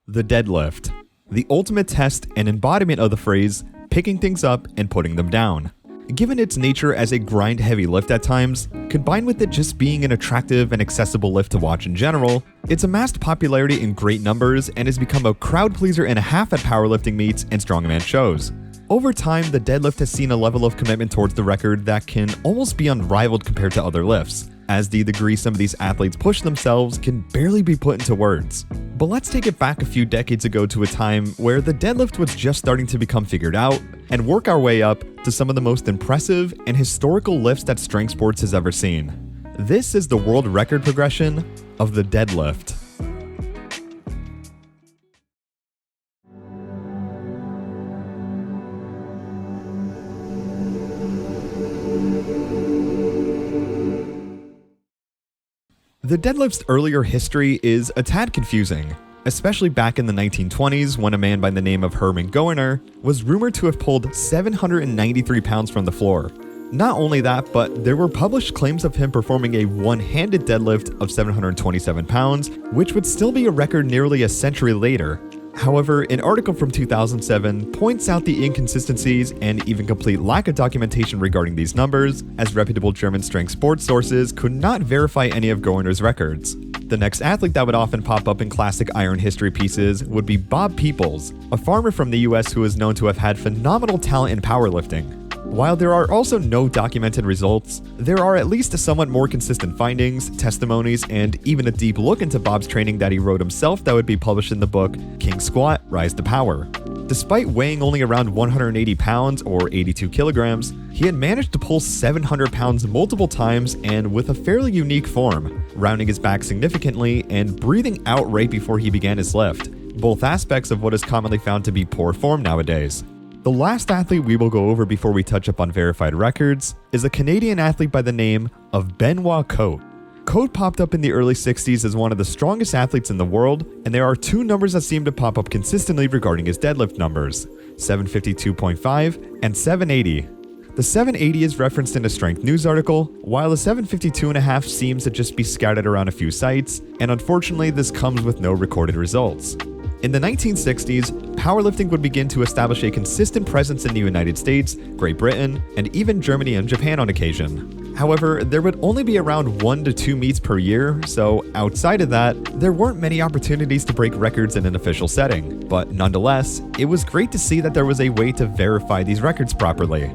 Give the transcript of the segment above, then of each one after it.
The deadlift. The ultimate test and embodiment of the phrase, picking things up and putting them down. Given its nature as a grind-heavy lift at times, combined with it just being an attractive and accessible lift to watch in general, it's amassed popularity in great numbers and has become a crowd pleaser and a half at powerlifting meets and strongman shows. Over time, the deadlift has seen a level of commitment towards the record that can almost be unrivaled compared to other lifts, as the degree some of these athletes push themselves can barely be put into words. But let's take it back a few decades ago to a time where the deadlift was just starting to become figured out, and work our way up to some of the most impressive and historical lifts that strength sports has ever seen. This is the world record progression of the deadlift. The deadlift's earlier history is a tad confusing, especially back in the 1920s when a man by the name of Hermann Goerner was rumored to have pulled 793 pounds from the floor. Not only that, but there were published claims of him performing a one-handed deadlift of 727 pounds, which would still be a record nearly a century later. However, an article from 2007 points out the inconsistencies and even complete lack of documentation regarding these numbers, as reputable German strength sports sources could not verify any of Goerner's records. The next athlete that would often pop up in classic iron history pieces would be Bob Peoples, a farmer from the US who is known to have had phenomenal talent in powerlifting. While there are also no documented results, there are at least somewhat more consistent findings, testimonies, and even a deep look into Bob's training that he wrote himself that would be published in the book King Squat: Rise to Power. Despite weighing only around 180 pounds or 82 kilograms, he had managed to pull 700 pounds multiple times and with a fairly unique form, rounding his back significantly and breathing out right before he began his lift, both aspects of what is commonly found to be poor form nowadays. The last athlete we will go over before we touch up on verified records is a Canadian athlete by the name of Benoit Cote. Cote popped up in the early 60s as one of the strongest athletes in the world, and there are two numbers that seem to pop up consistently regarding his deadlift numbers, 752.5 and 780. The 780 is referenced in a Strength News article, while the 752.5 seems to just be scattered around a few sites, and unfortunately this comes with no recorded results. In the 1960s, powerlifting would begin to establish a consistent presence in the United States, Great Britain, and even Germany and Japan on occasion. However, there would only be around 1 to 2 meets per year, so outside of that, there weren't many opportunities to break records in an official setting. But nonetheless, it was great to see that there was a way to verify these records properly.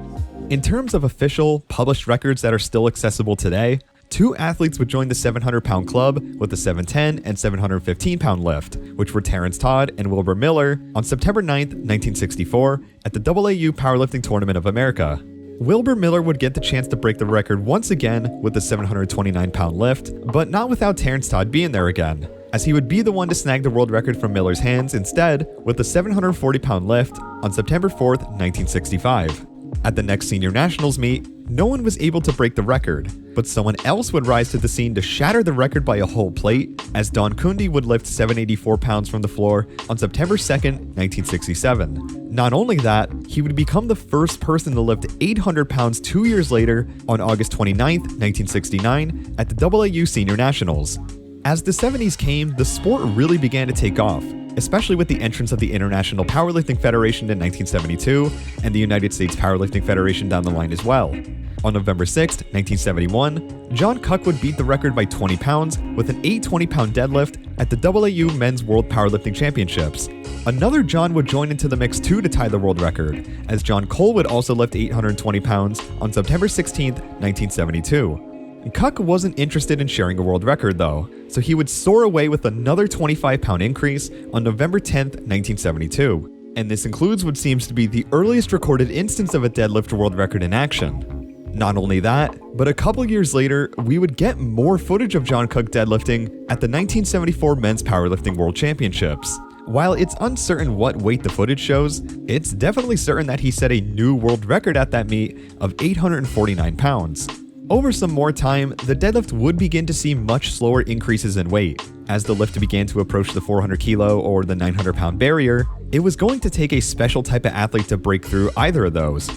In terms of official, published records that are still accessible today, 2 athletes would join the 700-pound club with the 710 and 715-pound lift, which were Terrence Todd and Wilbur Miller on September 9, 1964, at the AAU Powerlifting Tournament of America. Wilbur Miller would get the chance to break the record once again with the 729-pound lift, but not without Terrence Todd being there again, as he would be the one to snag the world record from Miller's hands instead with the 740-pound lift on September 4, 1965. At the next senior nationals meet, no one was able to break the record, but someone else would rise to the scene to shatter the record by a whole plate, as Don Kunde would lift 784 pounds from the floor on September 2, 1967. Not only that, he would become the first person to lift 800 pounds 2 years later on August 29, 1969 at the AAU Senior Nationals. As the 70s came, the sport really began to take off, especially with the entrance of the International Powerlifting Federation in 1972 and the United States Powerlifting Federation down the line as well. On November 6, 1971, John Cuck would beat the record by 20 pounds with an 820-pound deadlift at the AAU Men's World Powerlifting Championships. Another John would join into the mix too to tie the world record, as John Cole would also lift 820 pounds on September 16, 1972. Cuck wasn't interested in sharing a world record though, so he would soar away with another 25-pound increase on November 10, 1972, and this includes what seems to be the earliest recorded instance of a deadlift world record in action. Not only that, but a couple years later, we would get more footage of John Cuck deadlifting at the 1974 Men's Powerlifting World Championships. While it's uncertain what weight the footage shows, it's definitely certain that he set a new world record at that meet of 849 pounds. Over some more time, the deadlift would begin to see much slower increases in weight. As the lift began to approach the 400 kilo or the 900 pound barrier, it was going to take a special type of athlete to break through either of those.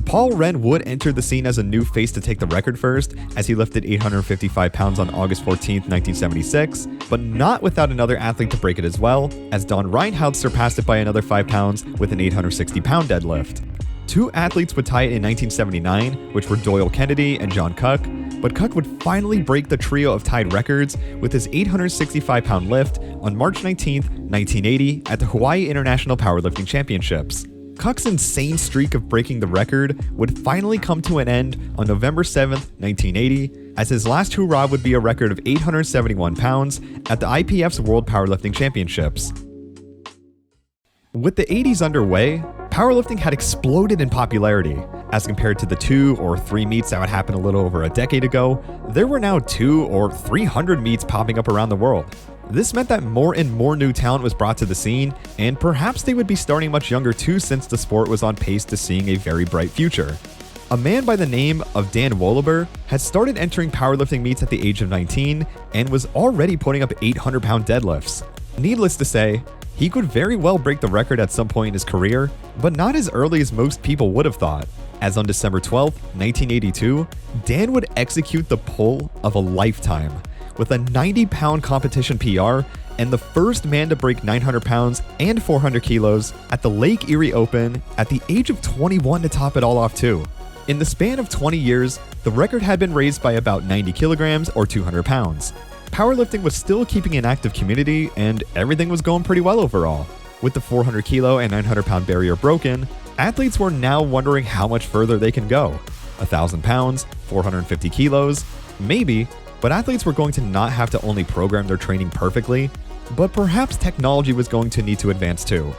Paul Wren would enter the scene as a new face to take the record first, as he lifted 855 pounds on August 14, 1976, but not without another athlete to break it as well, as Don Reinhardt surpassed it by another 5 pounds with an 860-pound deadlift. Two athletes would tie it in 1979, which were Doyle Kennedy and John Cook, but Cook would finally break the trio of tied records with his 865-pound lift on March 19, 1980 at the Hawaii International Powerlifting Championships. Cook's insane streak of breaking the record would finally come to an end on November 7, 1980, as his last hurrah would be a record of 871 pounds at the IPF's World Powerlifting Championships. With the 80s underway, powerlifting had exploded in popularity. As compared to the 2 or 3 meets that would happen a little over a decade ago, there were now 200 or 300 meets popping up around the world. This meant that more and more new talent was brought to the scene, and perhaps they would be starting much younger too, since the sport was on pace to seeing a very bright future. A man by the name of Dan Wohleber had started entering powerlifting meets at the age of 19 and was already putting up 800-pound deadlifts. Needless to say, he could very well break the record at some point in his career, but not as early as most people would have thought, as on December 12, 1982, Dan would execute the pull of a lifetime with a 90-pound competition PR and the first man to break 900 pounds and 400 kilos at the Lake Erie Open at the age of 21 to top it all off too. In the span of 20 years, the record had been raised by about 90 kilograms or 200 pounds. Powerlifting was still keeping an active community, and everything was going pretty well overall. With the 400 kilo and 900 pound barrier broken, athletes were now wondering how much further they can go. 1,000 pounds, 450 kilos, maybe, but athletes were going to not have to only program their training perfectly, but perhaps technology was going to need to advance too.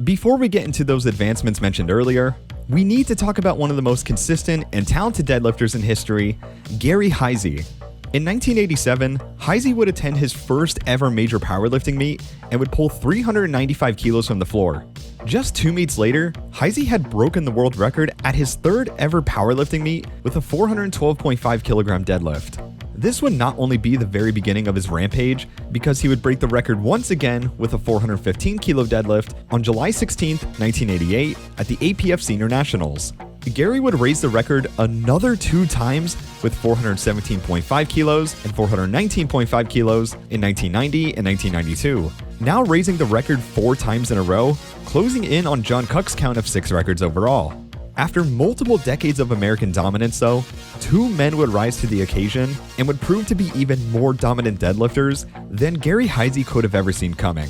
Before we get into those advancements mentioned earlier, we need to talk about one of the most consistent and talented deadlifters in history, Gary Heisey. In 1987, Heisey would attend his first ever major powerlifting meet and would pull 395 kilos from the floor. Just 2 meets later, Heisey had broken the world record at his third ever powerlifting meet with a 412.5 kilogram deadlift. This would not only be the very beginning of his rampage, because he would break the record once again with a 415 kilo deadlift on July 16, 1988 at the APF Senior Nationals. Gary would raise the record another 2 times with 417.5 kilos and 419.5 kilos in 1990 and 1992, now raising the record 4 times in a row, closing in on John Cook's count of 6 records overall. After multiple decades of American dominance though, 2 men would rise to the occasion and would prove to be even more dominant deadlifters than Gary Heisey could have ever seen coming.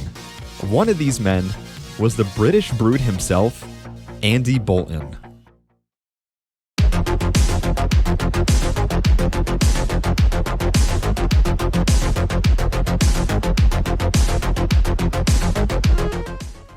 One of these men was the British brute himself, Andy Bolton.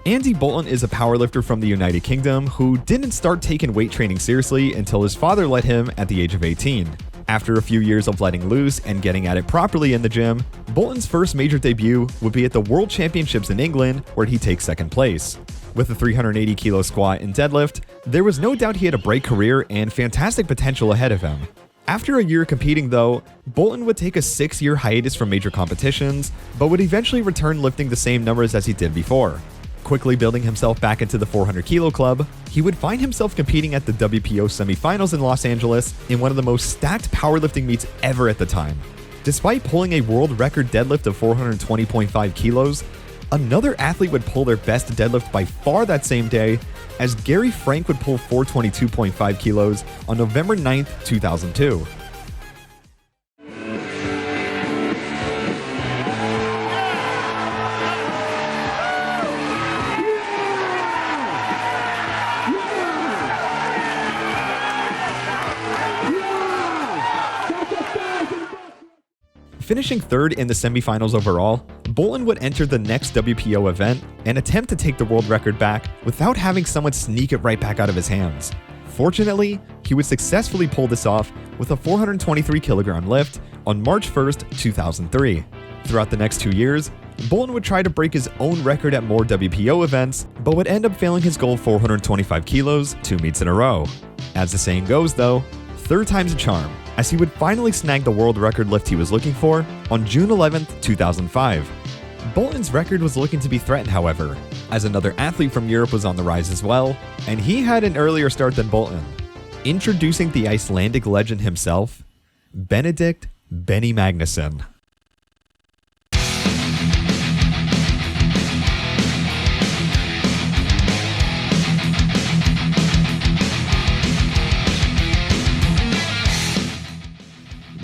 Andy Bolton is a powerlifter from the United Kingdom who didn't start taking weight training seriously until his father let him at the age of 18. After a few years of letting loose and getting at it properly in the gym, Bolton's first major debut would be at the World Championships in England, where he takes second place. With a 380 kilo squat and deadlift, there was no doubt he had a bright career and fantastic potential ahead of him. After a year competing though, Bolton would take a 6-year hiatus from major competitions, but would eventually return lifting the same numbers as he did before. Quickly building himself back into the 400 kilo club, he would find himself competing at the WPO semifinals in Los Angeles in one of the most stacked powerlifting meets ever at the time. Despite pulling a world record deadlift of 420.5 kilos, another athlete would pull their best deadlift by far that same day, as Gary Frank would pull 422.5 kilos on November 9th, 2002. Finishing third in the semifinals overall, Bolton would enter the next WPO event and attempt to take the world record back without having someone sneak it right back out of his hands. Fortunately, he would successfully pull this off with a 423 kilogram lift on March 1st, 2003. Throughout the next 2 years, Bolton would try to break his own record at more WPO events, but would end up failing his goal of 425 kilos 2 meets in a row. As the saying goes though, third time's a charm. as he would finally snag the world record lift he was looking for on June 11, 2005. Bolton's record was looking to be threatened, however, as another athlete from Europe was on the rise as well, and he had an earlier start than Bolton. Introducing the Icelandic legend himself, Benedict "Benny" Magnusson.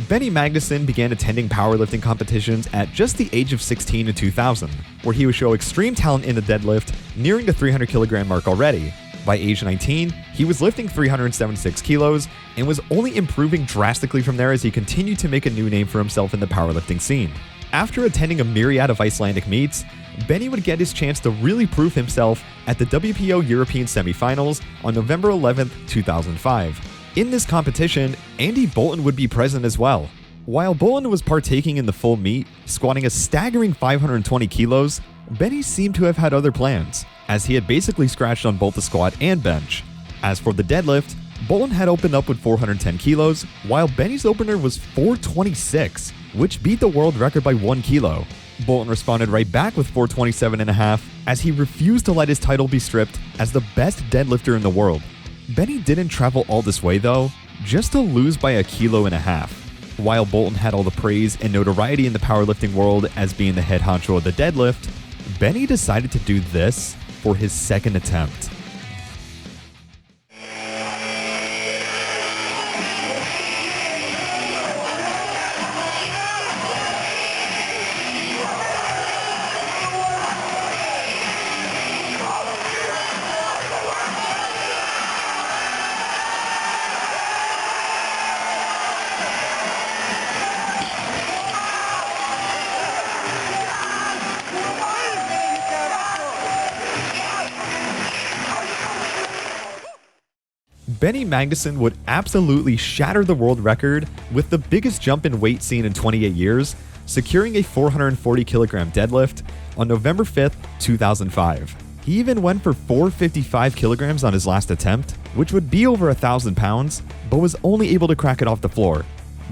Benny Magnusson began attending powerlifting competitions at just the age of 16 in 2000, where he would show extreme talent in the deadlift, nearing the 300 kilogram mark already. By age 19, he was lifting 376 kilos and was only improving drastically from there as he continued to make a new name for himself in the powerlifting scene. After attending a myriad of Icelandic meets, Benny would get his chance to really prove himself at the WPO European semifinals on November 11, 2005. In this competition, Andy Bolton would be present as well. While Bolton was partaking in the full meet, squatting a staggering 520 kilos, Benny seemed to have had other plans, as he had basically scratched on both the squat and bench. As for the deadlift, Bolton had opened up with 410 kilos, while Benny's opener was 426, which beat the world record by 1 kilo. Bolton responded right back with 427.5, as he refused to let his title be stripped as the best deadlifter in the world. Benny didn't travel all this way though, just to lose by 1.5 kilos. While Bolton had all the praise and notoriety in the powerlifting world as being the head honcho of the deadlift, Benny decided to do this for his second attempt. Benny Magnusson would absolutely shatter the world record with the biggest jump in weight seen in 28 years, securing a 440 kilogram deadlift on November 5th, 2005. He even went for 455 kilograms on his last attempt, which would be over 1,000 pounds, but was only able to crack it off the floor.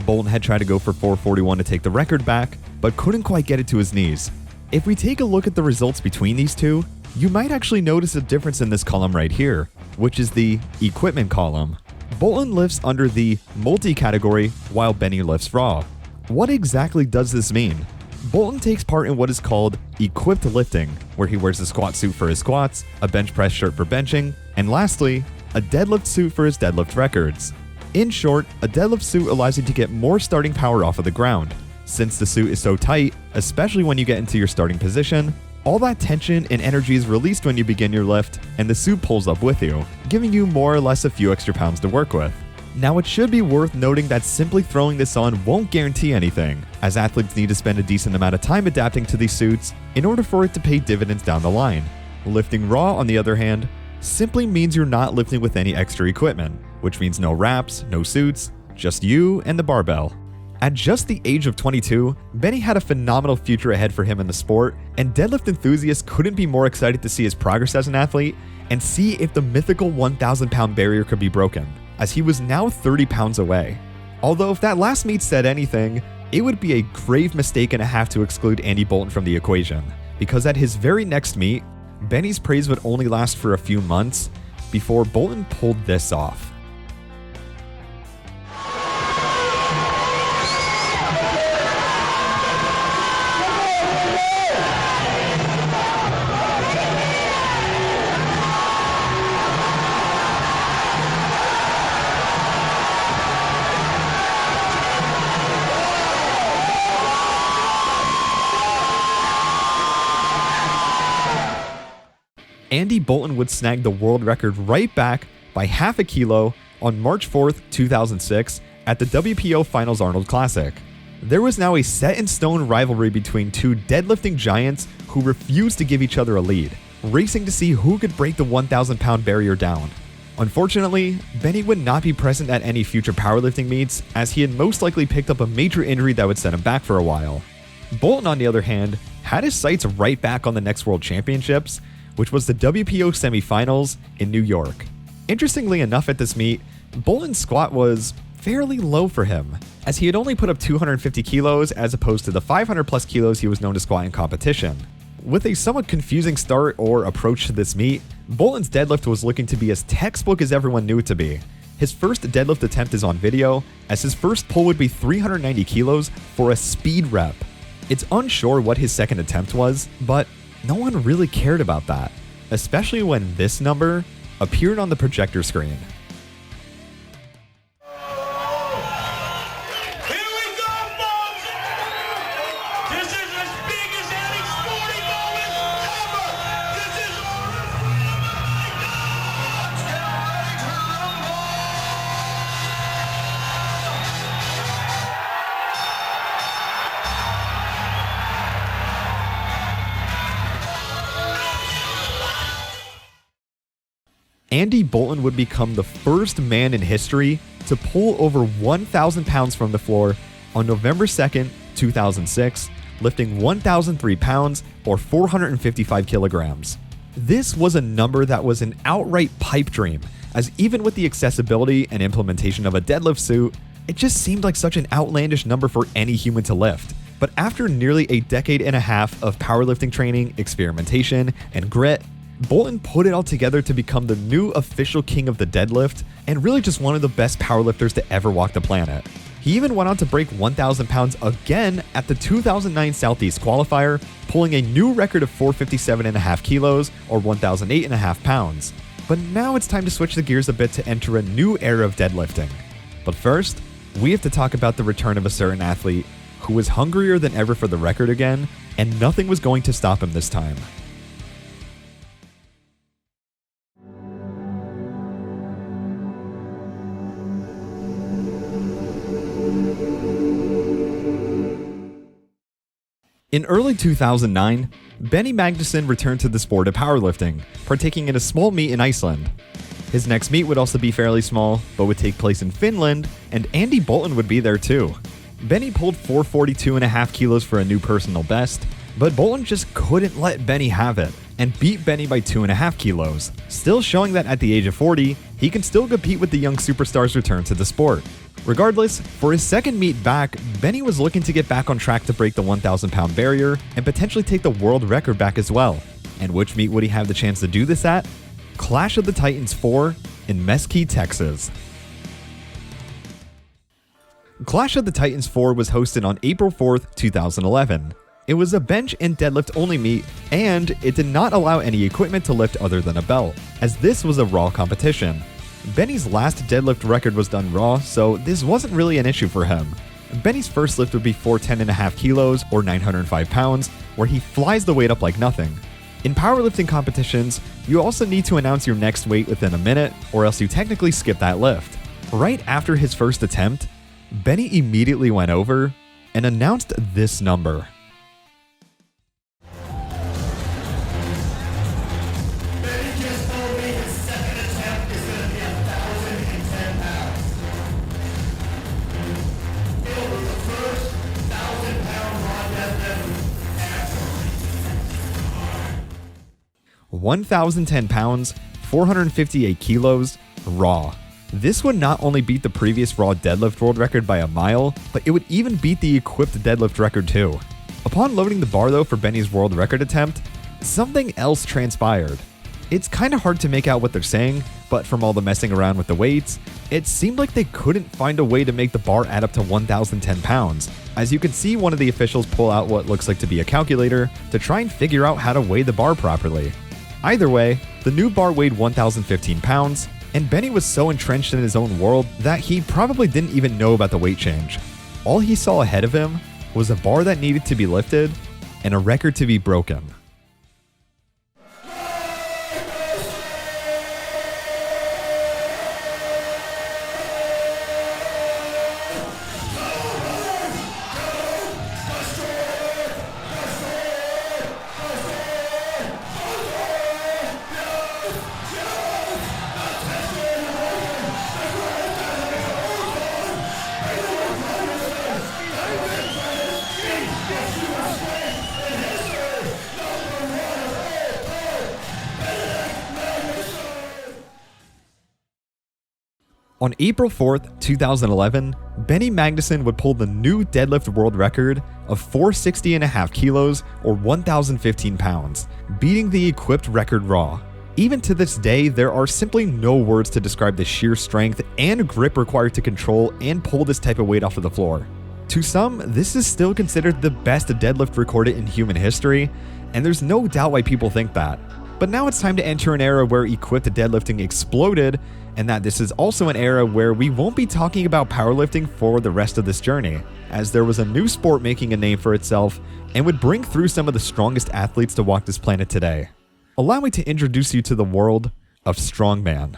Bolton had tried to go for 441 to take the record back, but couldn't quite get it to his knees. If we take a look at the results between these two, you might actually notice a difference in this column right here, which is the equipment column. Bolton lifts under the multi category while Benny lifts raw. What exactly does this mean? Bolton takes part in what is called equipped lifting, where he wears a squat suit for his squats, a bench press shirt for benching, and lastly, a deadlift suit for his deadlift records. In short, a deadlift suit allows you to get more starting power off of the ground. Since the suit is so tight, especially when you get into your starting position, all that tension and energy is released when you begin your lift, and the suit pulls up with you, giving you more or less a few extra pounds to work with. Now, it should be worth noting that simply throwing this on won't guarantee anything, as athletes need to spend a decent amount of time adapting to these suits in order for it to pay dividends down the line. Lifting raw, on the other hand, simply means you're not lifting with any extra equipment, which means no wraps, no suits, just you and the barbell. At just the age of 22, Benny had a phenomenal future ahead for him in the sport, and deadlift enthusiasts couldn't be more excited to see his progress as an athlete and see if the mythical 1,000 pound barrier could be broken, as he was now 30 pounds away. Although if that last meet said anything, it would be a grave mistake and a half to exclude Andy Bolton from the equation, because at his very next meet, Benny's praise would only last for a few months before Bolton pulled this off. Andy Bolton would snag the world record right back by 0.5 kilo on March 4th, 2006 at the WPO Finals Arnold Classic. There was now a set-in-stone rivalry between two deadlifting giants who refused to give each other a lead, racing to see who could break the 1,000 pound barrier down. Unfortunately, Benny would not be present at any future powerlifting meets, as he had most likely picked up a major injury that would set him back for a while. Bolton, on the other hand, had his sights right back on the next World Championships, which was the WPO semifinals in New York. Interestingly enough, at this meet, Bolton's squat was fairly low for him, as he had only put up 250 kilos as opposed to the 500 plus kilos he was known to squat in competition. With a somewhat confusing start or approach to this meet, Bolton's deadlift was looking to be as textbook as everyone knew it to be. His first deadlift attempt is on video, as his first pull would be 390 kilos for a speed rep. It's unsure what his second attempt was, but no one really cared about that, especially when this number appeared on the projector screen. Andy Bolton would become the first man in history to pull over 1,000 pounds from the floor on November 2nd, 2006, lifting 1,003 pounds or 455 kilograms. This was a number that was an outright pipe dream, as even with the accessibility and implementation of a deadlift suit, it just seemed like such an outlandish number for any human to lift. But after nearly a decade and a half of powerlifting training, experimentation, and grit, Bolton put it all together to become the new official king of the deadlift and really just one of the best powerlifters to ever walk the planet. He even went on to break 1,000 pounds again at the 2009 Southeast qualifier, pulling a new record of 457.5 kilos or 1,008.5 pounds. But now it's time to switch the gears a bit to enter a new era of deadlifting. But first, we have to talk about the return of a certain athlete who was hungrier than ever for the record again, and nothing was going to stop him this time. In early 2009, Benny Magnusson returned to the sport of powerlifting, partaking in a small meet in Iceland. His next meet would also be fairly small, but would take place in Finland, and Andy Bolton would be there too. Benny pulled 442.5 kilos for a new personal best, but Bolton just couldn't let Benny have it, and beat Benny by 2.5 kilos, still showing that at the age of 40, he can still compete with the young superstar's return to the sport. Regardless, for his second meet back, Benny was looking to get back on track to break the 1,000 pound barrier and potentially take the world record back as well. And which meet would he have the chance to do this at? Clash of the Titans 4 in Mesquite, Texas. Clash of the Titans 4 was hosted on April 4th, 2011. It was a bench and deadlift only meet, and it did not allow any equipment to lift other than a belt, as this was a raw competition. Benny's last deadlift record was done raw, so this wasn't really an issue for him. Benny's first lift would be 410.5 kilos or 905 pounds, where he flies the weight up like nothing. In powerlifting competitions, you also need to announce your next weight within a minute, or else you technically skip that lift. Right after his first attempt, Benny immediately went over and announced this number. £1,010, 458 kilos, raw. This would not only beat the previous raw deadlift world record by a mile, but it would even beat the equipped deadlift record too. Upon loading the bar though for Benny's world record attempt, something else transpired. It's kinda hard to make out what they're saying, but from all the messing around with the weights, it seemed like they couldn't find a way to make the bar add up to 1,010 pounds. As you can see one of the officials pull out what looks like to be a calculator to try and figure out how to weigh the bar properly. Either way, the new bar weighed 1,015 pounds, and Benny was so entrenched in his own world that he probably didn't even know about the weight change. All he saw ahead of him was a bar that needed to be lifted and a record to be broken. On April 4th, 2011, Benny Magnusson would pull the new deadlift world record of 460.5 kilos or 1,015 pounds, beating the equipped record raw. Even to this day, there are simply no words to describe the sheer strength and grip required to control and pull this type of weight off of the floor. To some, this is still considered the best deadlift recorded in human history, and there's no doubt why people think that. But now it's time to enter an era where equipped deadlifting exploded, and that this is also an era where we won't be talking about powerlifting for the rest of this journey, as there was a new sport making a name for itself and would bring through some of the strongest athletes to walk this planet today. Allow me to introduce you to the world of Strongman.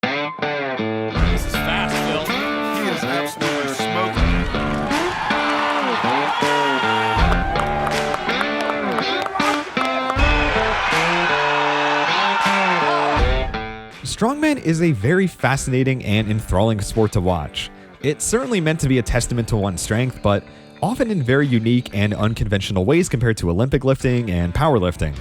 This is fast, Phil. He is absolutely smoking. Strongman is a very fascinating and enthralling sport to watch. It's certainly meant to be a testament to one's strength, but often in very unique and unconventional ways compared to Olympic lifting and powerlifting.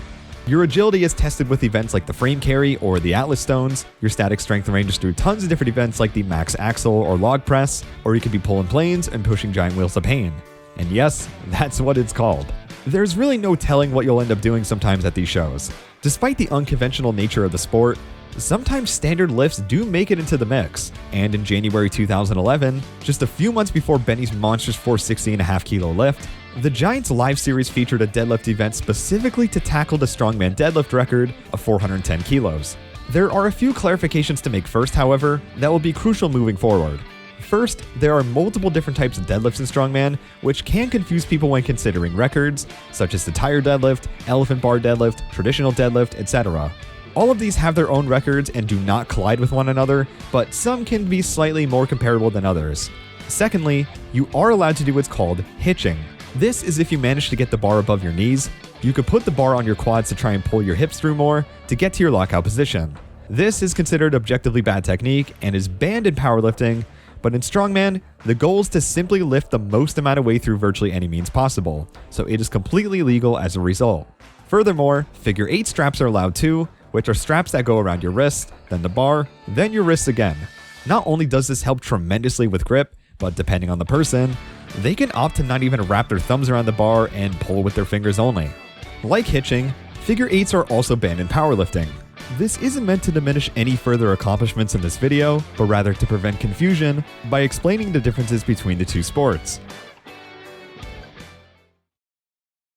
Your agility is tested with events like the frame carry or the Atlas stones. Your static strength ranges through tons of different events like the max axle or log press, or you could be pulling planes and pushing giant wheels of pain. And yes, that's what it's called. There's really no telling what you'll end up doing sometimes at these shows. Despite the unconventional nature of the sport, sometimes standard lifts do make it into the mix, and in January 2011, just a few months before Benny's monstrous 460.5 kilo lift, the Giants Live Series featured a deadlift event specifically to tackle the Strongman deadlift record of 410 kilos. There are a few clarifications to make first, however, that will be crucial moving forward. First, there are multiple different types of deadlifts in Strongman, which can confuse people when considering records, such as the tire deadlift, elephant bar deadlift, traditional deadlift, etc. All of these have their own records and do not collide with one another, but some can be slightly more comparable than others. Secondly, you are allowed to do what's called hitching. This is if you manage to get the bar above your knees. You could put the bar on your quads to try and pull your hips through more to get to your lockout position. This is considered objectively bad technique and is banned in powerlifting, but in Strongman, the goal is to simply lift the most amount of weight through virtually any means possible, so it is completely legal as a result. Furthermore, figure 8 straps are allowed too, which are straps that go around your wrist, then the bar, then your wrists again. Not only does this help tremendously with grip, but depending on the person, they can opt to not even wrap their thumbs around the bar and pull with their fingers only. Like hitching, figure 8s are also banned in powerlifting. This isn't meant to diminish any further accomplishments in this video, but rather to prevent confusion by explaining the differences between the two sports.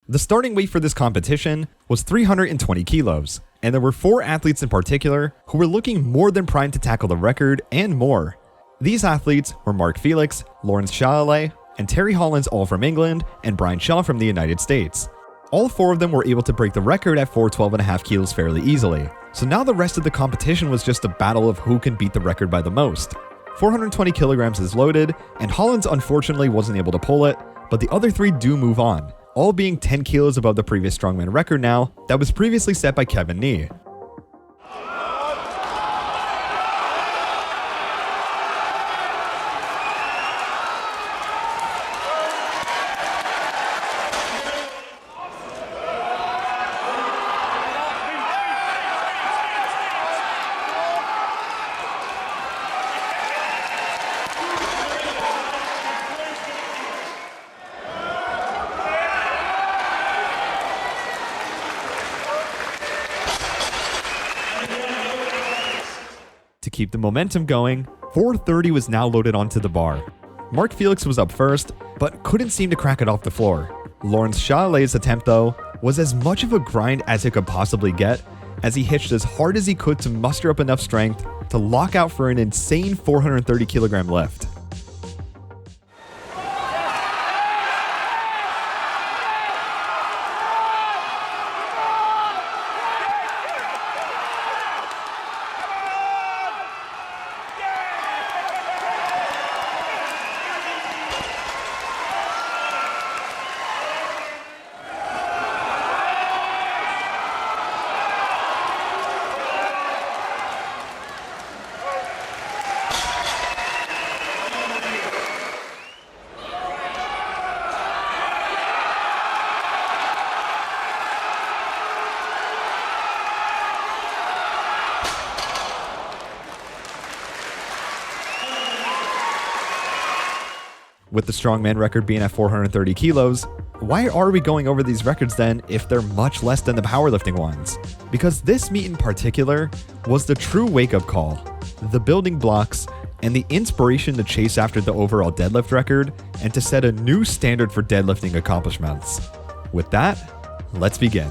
The starting weight for this competition was 320 kilos, and there were 4 athletes in particular who were looking more than primed to tackle the record and more. These athletes were Mark Felix, Lawrence Shahlaei, and Terry Hollands, all from England, and Brian Shaw from the United States. All 4 of them were able to break the record at 412.5 kilos fairly easily. So now the rest of the competition was just a battle of who can beat the record by the most. 420 kilograms is loaded, and Hollands unfortunately wasn't able to pull it, but the other 3 do move on, all being 10 kilos above the previous Strongman record now that was previously set by Kevin Nee. To keep the momentum going, 430 was now loaded onto the bar. Mark Felix was up first, but couldn't seem to crack it off the floor. Lawrence Shahlei's attempt, though, was as much of a grind as it could possibly get, as he hitched as hard as he could to muster up enough strength to lock out for an insane 430 kilogram lift. with the strongman record being at 430 kilos. Why are we going over these records then if they're much less than the powerlifting ones? Because this meet in particular was the true wake-up call, the building blocks, and the inspiration to chase after the overall deadlift record and to set a new standard for deadlifting accomplishments. With that, let's begin.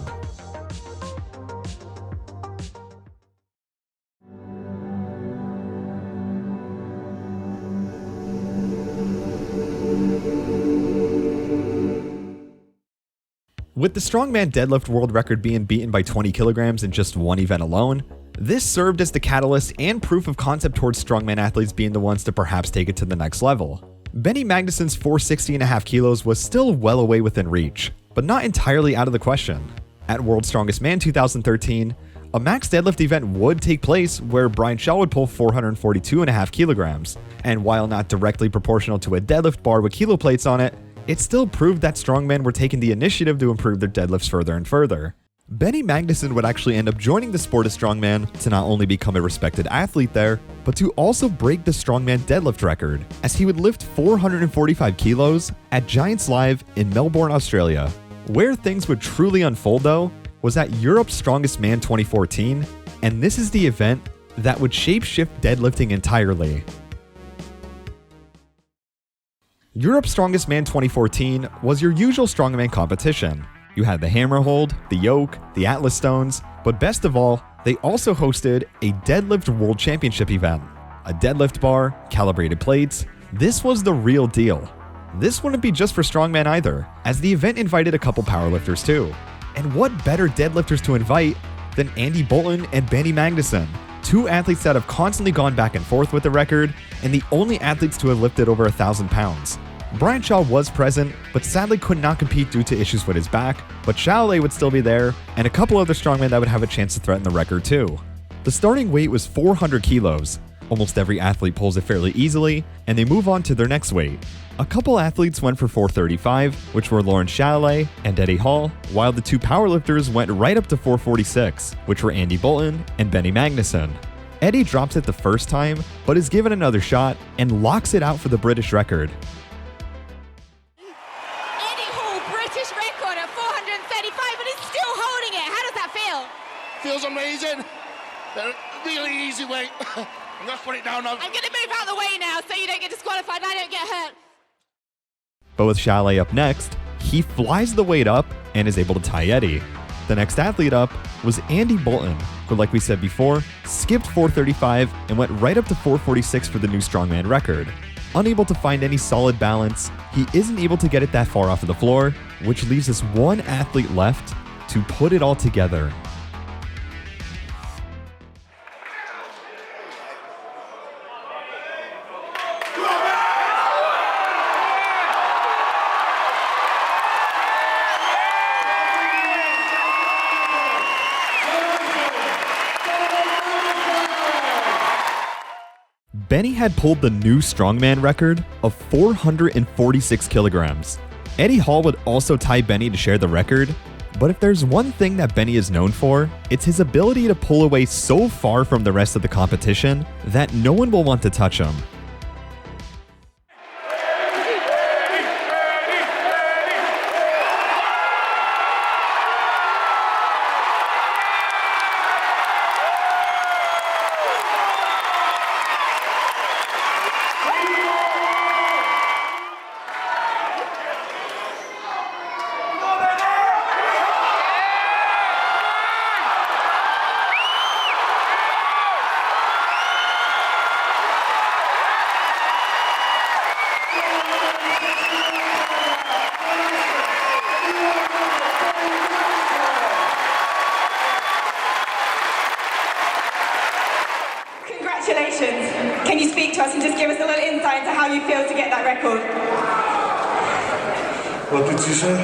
With the strongman deadlift world record being beaten by 20 kilograms in just one event alone, this served as the catalyst and proof of concept towards strongman athletes being the ones to perhaps take it to the next level. Benny Magnusson's 460.5 kilos was still well away within reach, but not entirely out of the question. At World's Strongest Man 2013, a max deadlift event would take place where Brian Shaw would pull 442.5 kilograms, and while not directly proportional to a deadlift bar with kilo plates on it, it still proved that strongmen were taking the initiative to improve their deadlifts further and further. Benny Magnusson would actually end up joining the sport of strongman to not only become a respected athlete there, but to also break the strongman deadlift record, as he would lift 445 kilos at Giants Live in Melbourne, Australia. Where things would truly unfold though, was at Europe's Strongest Man 2014, and this is the event that would shape-shift deadlifting entirely. Europe's Strongest Man 2014 was your usual strongman competition. You had the hammer hold, the yoke, the Atlas stones, but best of all, they also hosted a deadlift world championship event. A deadlift bar, calibrated plates, this was the real deal. This wouldn't be just for strongman either, as the event invited a couple powerlifters too. And what better deadlifters to invite than Andy Bolton and Benny Magnusson, two athletes that have constantly gone back and forth with the record, and the only athletes to have lifted over 1,000 pounds. Brian Shaw was present, but sadly could not compete due to issues with his back, but Chalet would still be there, and a couple other strongmen that would have a chance to threaten the record too. The starting weight was 400 kilos. Almost every athlete pulls it fairly easily, and they move on to their next weight. A couple athletes went for 435, which were Lauren Chalet and Eddie Hall, while the two powerlifters went right up to 446, which were Andy Bolton and Benny Magnusson. Eddie drops it the first time, but is given another shot and locks it out for the British record. Feels amazing. They're really easy weight. I'm gonna put it down now. I'm gonna move out of the way now so you don't get disqualified and I don't get hurt. But with Chalet up next, he flies the weight up and is able to tie Eddie. The next athlete up was Andy Bolton, who, like we said before, skipped 435 and went right up to 446 for the new strongman record. Unable to find any solid balance, he isn't able to get it that far off of the floor, which leaves us one athlete left to put it all together. Benny had pulled the new strongman record of 446 kilograms. Eddie Hall would also tie Benny to share the record, but if there's one thing that Benny is known for, it's his ability to pull away so far from the rest of the competition that no one will want to touch him. Congratulations. Can you speak to us and just give us a little insight into how you feel to get that record? What did you say?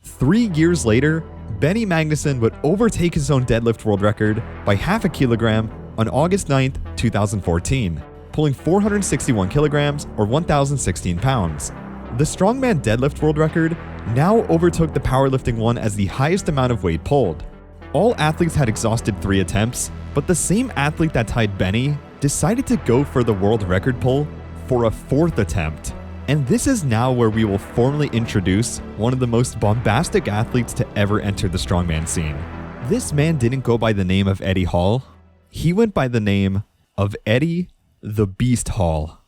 3 years later, Benny Magnusson would overtake his own deadlift world record by half a kilogram on August 9th, 2014, pulling 461 kilograms or 1,016 pounds. The strongman deadlift world record now overtook the powerlifting one as the highest amount of weight pulled. All athletes had exhausted 3 attempts, but the same athlete that tied Benny decided to go for the world record pull for a 4th attempt. And this is now where we will formally introduce one of the most bombastic athletes to ever enter the strongman scene. This man didn't go by the name of Eddie Hall. He went by the name of Eddie the Beast Hall.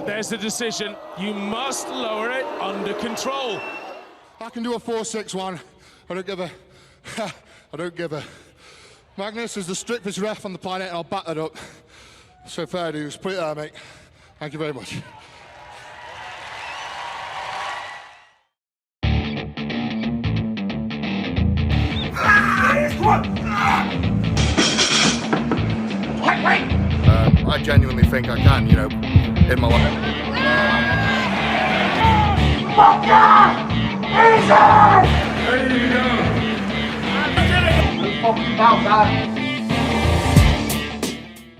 There's the decision. You must lower it under control. I can do a 4-6-1. I don't give a. Magnus is the strictest ref on the planet, and I'll back that up. So fair dues. Put it there, mate. Thank you very much. I genuinely think I can, in my life.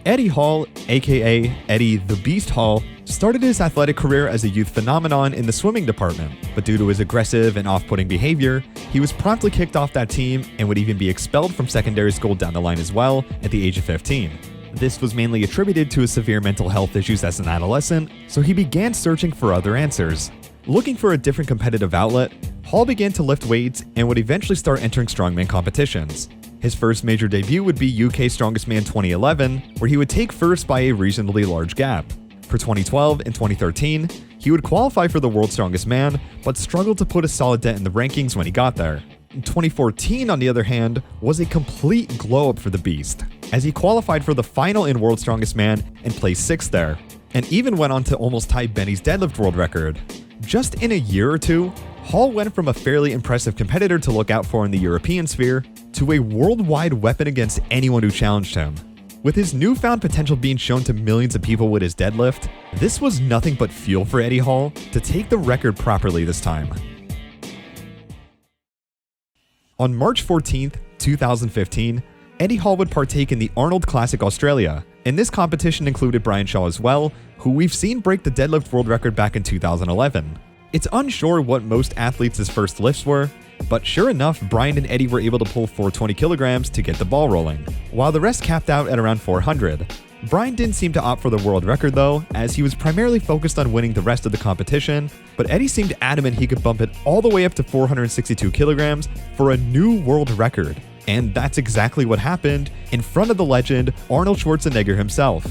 Eddie Hall, aka Eddie the Beast Hall, started his athletic career as a youth phenomenon in the swimming department, but due to his aggressive and off-putting behavior, he was promptly kicked off that team and would even be expelled from secondary school down the line as well at the age of 15. This was mainly attributed to his severe mental health issues as an adolescent, so he began searching for other answers. Looking for a different competitive outlet, Hall began to lift weights and would eventually start entering strongman competitions. His first major debut would be UK Strongest Man 2011, where he would take first by a reasonably large gap. For 2012 and 2013, he would qualify for the World's Strongest Man, but struggled to put a solid dent in the rankings when he got there. 2014, on the other hand, was a complete glow-up for the Beast, as he qualified for the final in World's Strongest Man and placed 6th there, and even went on to almost tie Benny's deadlift world record. Just in a year or two, Hall went from a fairly impressive competitor to look out for in the European sphere to a worldwide weapon against anyone who challenged him. With his newfound potential being shown to millions of people with his deadlift, this was nothing but fuel for Eddie Hall to take the record properly this time. On March 14th, 2015, Eddie Hall would partake in the Arnold Classic Australia, and this competition included Brian Shaw as well, who we've seen break the deadlift world record back in 2011. It's unsure what most athletes' first lifts were, but sure enough, Brian and Eddie were able to pull 420 kilograms to get the ball rolling, while the rest capped out at around 400. Brian didn't seem to opt for the world record though, as he was primarily focused on winning the rest of the competition, but Eddie seemed adamant he could bump it all the way up to 462 kilograms for a new world record. And that's exactly what happened in front of the legend Arnold Schwarzenegger himself.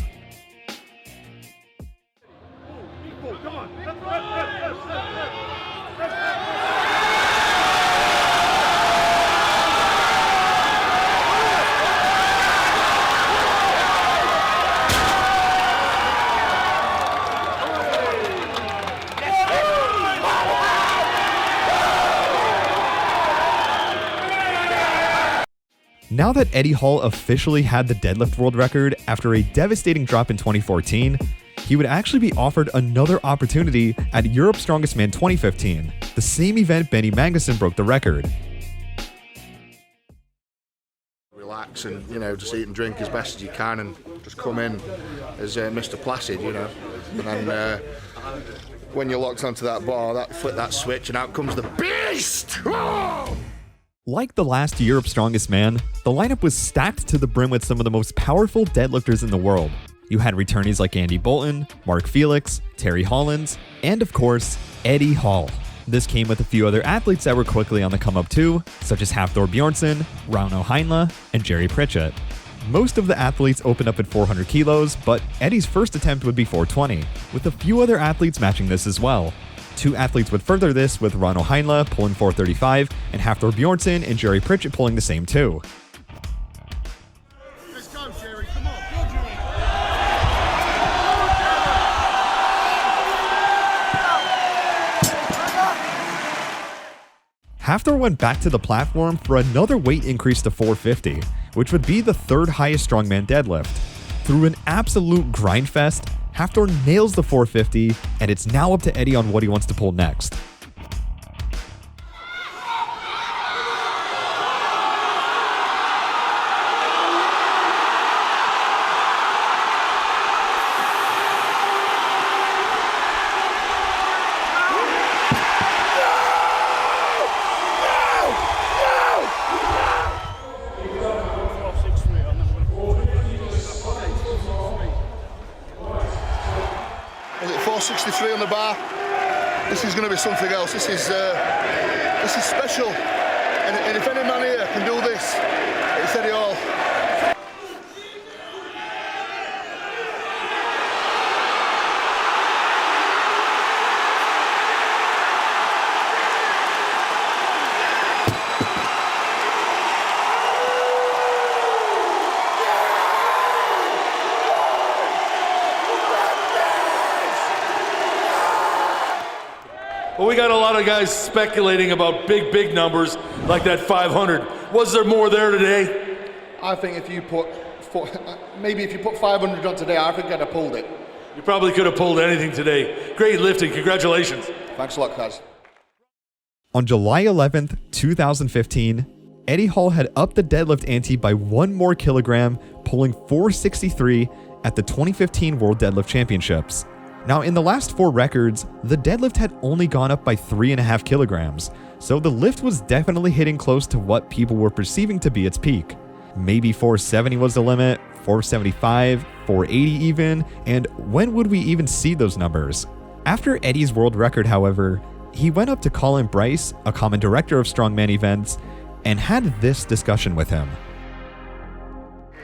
Now that Eddie Hall officially had the deadlift world record after a devastating drop in 2014, he would actually be offered another opportunity at Europe's Strongest Man 2015, the same event Benny Magnusson broke the record. Relax and, just eat and drink as best as you can and just come in as Mr. Placid, And then when you're locked onto that bar, flip that switch and out comes the beast! Oh! Like the last Europe's Strongest Man, the lineup was stacked to the brim with some of the most powerful deadlifters in the world. You had returnees like Andy Bolton, Mark Felix, Terry Hollins, and of course, Eddie Hall. This came with a few other athletes that were quickly on the come up too, such as Thor Bjornsson, Rauno Heinle, and Jerry Pritchett. Most of the athletes opened up at 400 kilos, but Eddie's first attempt would be 420, with a few other athletes matching this as well. 2 athletes would further this, with Rauno Heinle pulling 435 and Thor Bjornsson and Jerry Pritchett pulling the same too. Let's go, Jerry. Come on. Go, Jerry. Thor went back to the platform for another weight increase to 450, which would be the 3rd highest strongman deadlift. Through an absolute grind fest, Thor nails the 450, and it's now up to Eddie on what he wants to pull next. a bar. This is going to be something else. This is special. And if any man here can do this, it's Eddie Hall. Well, we got a lot of guys speculating about big numbers like that 500. Was there more there today? I think if you put, maybe if you put 500 on today, I think I'd have pulled it. You probably could have pulled anything today. Great lifting, congratulations. Thanks a lot, guys. On July 11th, 2015, Eddie Hall had upped the deadlift ante by 1 more kilogram, pulling 463 at the 2015 World Deadlift Championships. Now, in the last 4 records, the deadlift had only gone up by 3.5 kilograms, so the lift was definitely hitting close to what people were perceiving to be its peak. Maybe 470 was the limit, 475, 480 even, and when would we even see those numbers? After Eddie's world record, however, he went up to Colin Bryce, a common director of Strongman events, and had this discussion with him. Do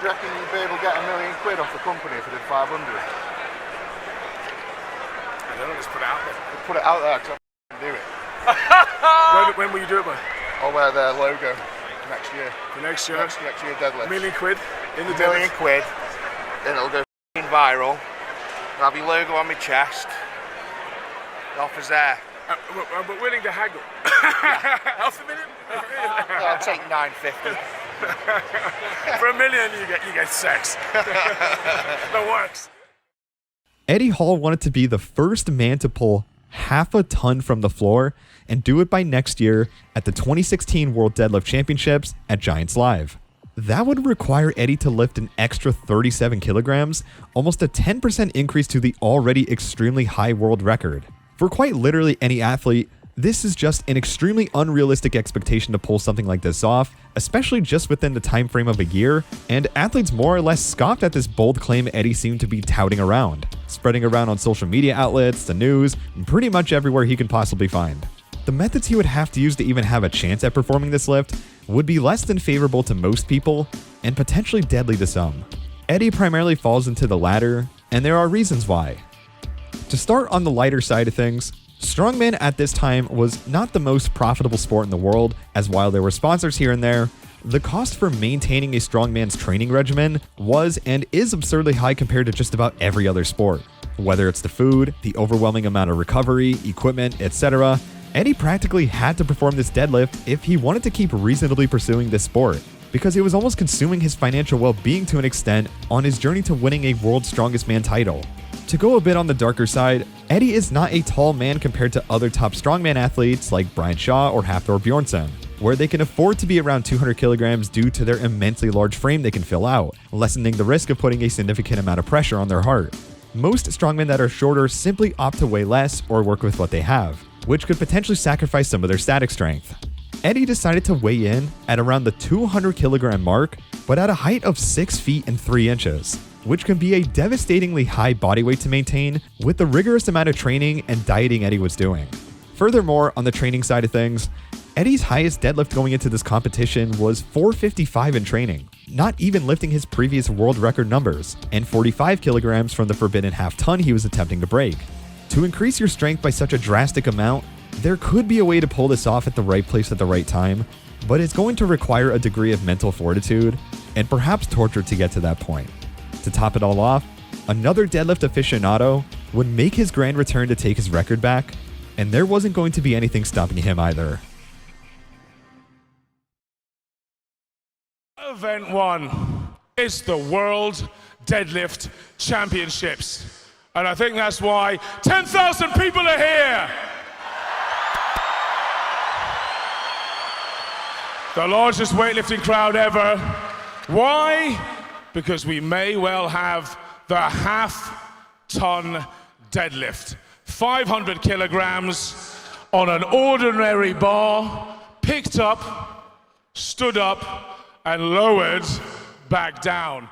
you reckon you'd be able to get £1 million off the company if you did 500? Just put it out there. Put it out there because I do it. When will you do it by? I'll wear their logo next year. For next year? Next year deadlift. £1 million in the £1 million, deadlift. then it'll go viral. I'll have your logo on my chest. The offer's there. But willing to haggle. Half a million? I'll take 950. For $1 million, you get sex. That works. Eddie Hall wanted to be the first man to pull half a ton from the floor and do it by next year at the 2016 World Deadlift Championships at Giants Live. That would require Eddie to lift an extra 37 kilograms, almost a 10% increase to the already extremely high world record. For quite literally any athlete, this is just an extremely unrealistic expectation to pull something like this off, especially just within the time frame of a year, and athletes more or less scoffed at this bold claim Eddie seemed to be touting around, spreading around on social media outlets, the news, and pretty much everywhere he could possibly find. The methods he would have to use to even have a chance at performing this lift would be less than favorable to most people, and potentially deadly to some. Eddie primarily falls into the latter, and there are reasons why. To start on the lighter side of things, Strongman at this time was not the most profitable sport in the world, as while there were sponsors here and there, the cost for maintaining a strongman's training regimen was and is absurdly high compared to just about every other sport. Whether it's the food, the overwhelming amount of recovery, equipment, etc., Eddie practically had to perform this deadlift if he wanted to keep reasonably pursuing this sport, because it was almost consuming his financial well-being to an extent on his journey to winning a World's Strongest Man title. To go a bit on the darker side, Eddie is not a tall man compared to other top strongman athletes like Brian Shaw or Thor Bjornsson, where they can afford to be around 200 kilograms due to their immensely large frame they can fill out, lessening the risk of putting a significant amount of pressure on their heart. Most strongmen that are shorter simply opt to weigh less or work with what they have, which could potentially sacrifice some of their static strength. Eddie decided to weigh in at around the 200 kilogram mark, but at a height of 6 feet and 3 inches, which can be a devastatingly high body weight to maintain with the rigorous amount of training and dieting Eddie was doing. Furthermore, on the training side of things, Eddie's highest deadlift going into this competition was 455 in training, not even lifting his previous world record numbers, and 45 kilograms from the forbidden half ton he was attempting to break. To increase your strength by such a drastic amount, there could be a way to pull this off at the right place at the right time, but it's going to require a degree of mental fortitude and perhaps torture to get to that point. To top it all off, another deadlift aficionado would make his grand return to take his record back, and there wasn't going to be anything stopping him either. Event 1 is the World Deadlift Championships. And I think that's why 10,000 people are here. The largest weightlifting crowd ever. Why? Because we may well have the half-ton deadlift. 500 kilograms on an ordinary bar, picked up, stood up, and lowered back down.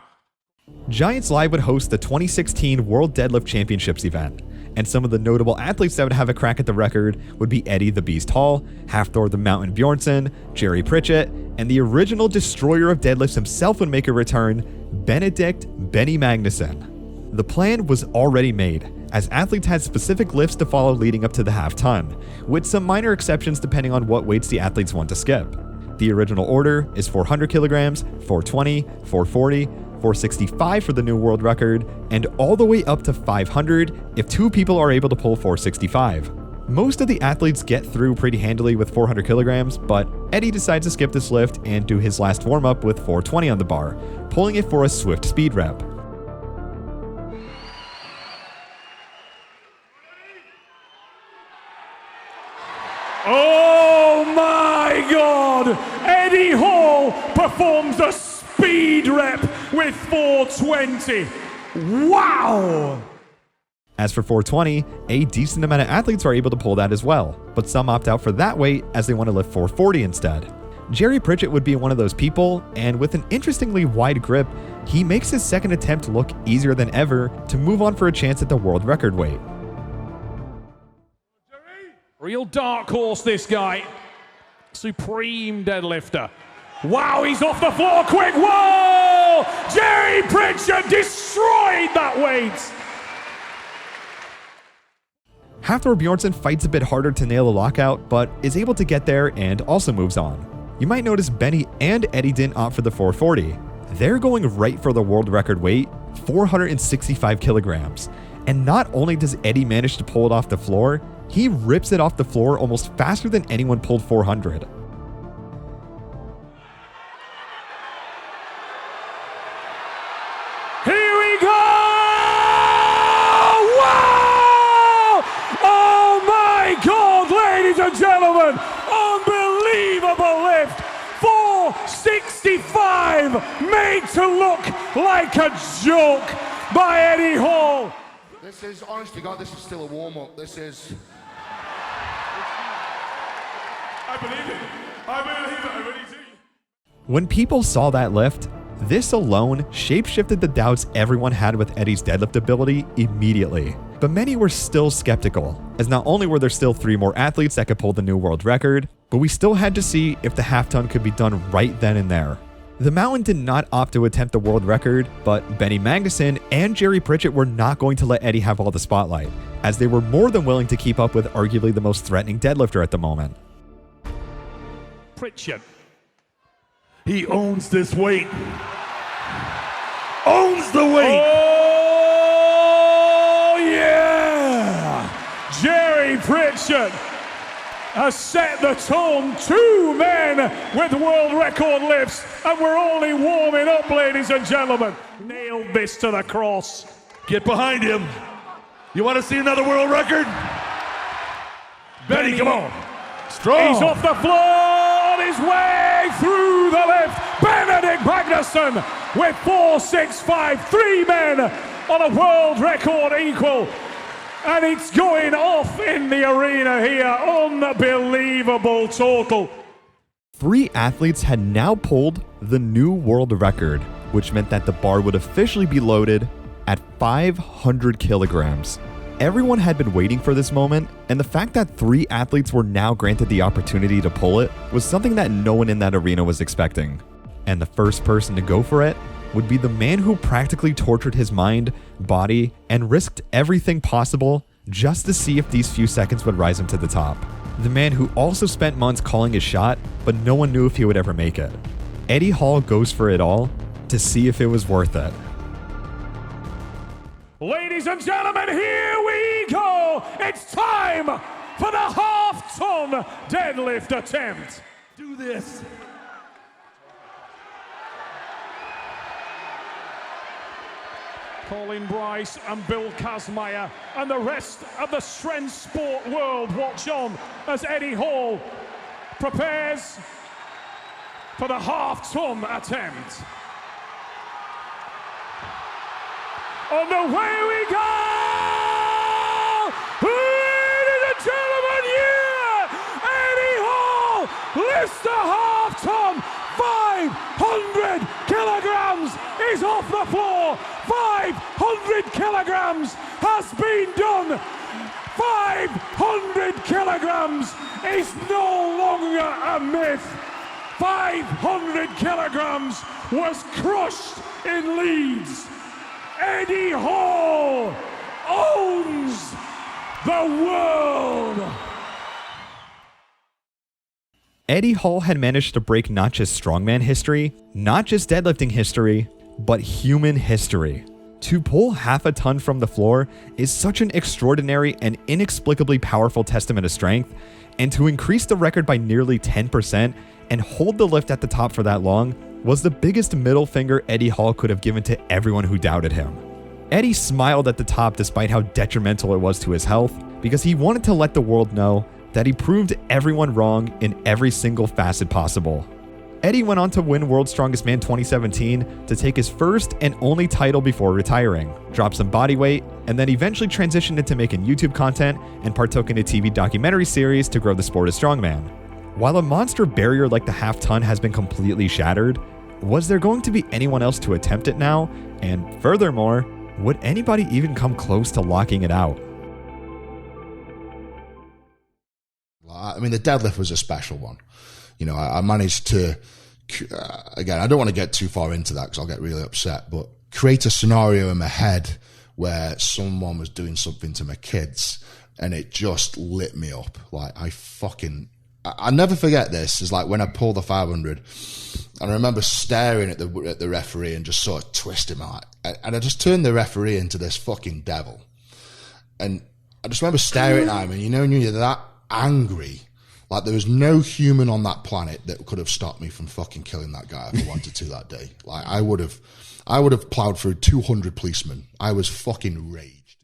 Giants Live would host the 2016 World Deadlift Championships event, and some of the notable athletes that would have a crack at the record would be Eddie the Beast Hall, Thor the Mountain Bjornsson, Jerry Pritchett, and the original destroyer of deadlifts himself would make a return, Benedict Benny Magnusson. The plan was already made, as athletes had specific lifts to follow leading up to the half ton, with some minor exceptions depending on what weights the athletes want to skip. The original order is 400 kilograms, 420, 440, 465 for the new world record, and all the way up to 500 if 2 people are able to pull 465. Most of the athletes get through pretty handily with 400 kilograms, but Eddie decides to skip this lift and do his last warm-up with 420 on the bar, pulling it for a swift speed rep. Oh my God! Eddie Hall performs a speed rep with 420. Wow! As for 420, a decent amount of athletes are able to pull that as well, but some opt out for that weight as they want to lift 440 instead. Jerry Pritchett would be one of those people, and with an interestingly wide grip, he makes his second attempt look easier than ever to move on for a chance at the world record weight. Real dark horse, this guy. Supreme deadlifter. Wow, he's off the floor quick. Whoa! Jerry Pritchett destroyed that weight. Thor Bjornsson fights a bit harder to nail a lockout, but is able to get there and also moves on. You might notice Benny and Eddie didn't opt for the 440. They're going right for the world record weight, 465 kilograms. And not only does Eddie manage to pull it off the floor, he rips it off the floor almost faster than anyone pulled 400. Here we go! Wow! Oh my God, ladies and gentlemen! Unbelievable lift! 465 made to look like a joke by Eddie Hall. This is, honest to God, this is still a warm-up. This is... I believe it. I believe it. I really do. When people saw that lift, this alone shape-shifted the doubts everyone had with Eddie's deadlift ability immediately. But many were still skeptical, as not only were there still 3 more athletes that could pull the new world record, but we still had to see if the half ton could be done right then and there. The Mountain did not opt to attempt the world record, but Benny Magnusson and Jerry Pritchett were not going to let Eddie have all the spotlight, as they were more than willing to keep up with arguably the most threatening deadlifter at the moment. Pritchett. He owns this weight. Owns the weight. Oh, yeah! Jerry Pritchett has set the tone. 2 men with world record lifts, and we're only warming up, ladies and gentlemen. Nailed this to the cross. Get behind him. You want to see another world record? Benny, come on. Strong. He's off the floor on his way through the lift. Benedict Magnusson with 465. 3 men on a world record equal. And it's going off in the arena here. Unbelievable total. 3 athletes had now pulled the new world record, which meant that the bar would officially be loaded at 500 kilograms. Everyone had been waiting for this moment, and the fact that 3 athletes were now granted the opportunity to pull it was something that no one in that arena was expecting. And the first person to go for it would be the man who practically tortured his mind, body, and risked everything possible just to see if these few seconds would rise him to the top. The man who also spent months calling his shot, but no one knew if he would ever make it. Eddie Hall goes for it all to see if it was worth it. Ladies and gentlemen, here we go. It's time for the half-ton deadlift attempt. Do this. Colin Bryce and Bill Kazmaier and the rest of the strength sport world watch on as Eddie Hall prepares for the half-ton attempt. And away we go! Ladies and gentlemen, yeah! Eddie Hall lifts the half-ton. 500 kilograms is off the floor. 500 kilograms has been done. 500 kilograms is no longer a myth. 500 kilograms was crushed in Leeds. Eddie Hall owns the world. Eddie Hall had managed to break not just strongman history, not just deadlifting history, but human history. To pull half a ton from the floor is such an extraordinary and inexplicably powerful testament of strength, and to increase the record by nearly 10% and hold the lift at the top for that long was the biggest middle finger Eddie Hall could have given to everyone who doubted him. Eddie smiled at the top despite how detrimental it was to his health, because he wanted to let the world know that he proved everyone wrong in every single facet possible. Eddie went on to win World's Strongest Man 2017 to take his first and only title before retiring, drop some body weight, and then eventually transitioned into making YouTube content and partook in a TV documentary series to grow the sport of strongman. While a monster barrier like the half-ton has been completely shattered, was there going to be anyone else to attempt it now? And furthermore, would anybody even come close to locking it out? I mean, the deadlift was a special one. You know, I managed to, again, I don't want to get too far into that because I'll get really upset, but create a scenario in my head where someone was doing something to my kids and it just lit me up. Like, I never forget this. It's like when I pulled the 500, and I remember staring at the referee and just sort of twisting my eye. And I just turned the referee into this fucking devil. And I just remember staring at him, and you know, when you're that angry, like there was no human on that planet that could have stopped me from fucking killing that guy if I wanted to that day. Like I would have plowed through 200 policemen. I was fucking raged.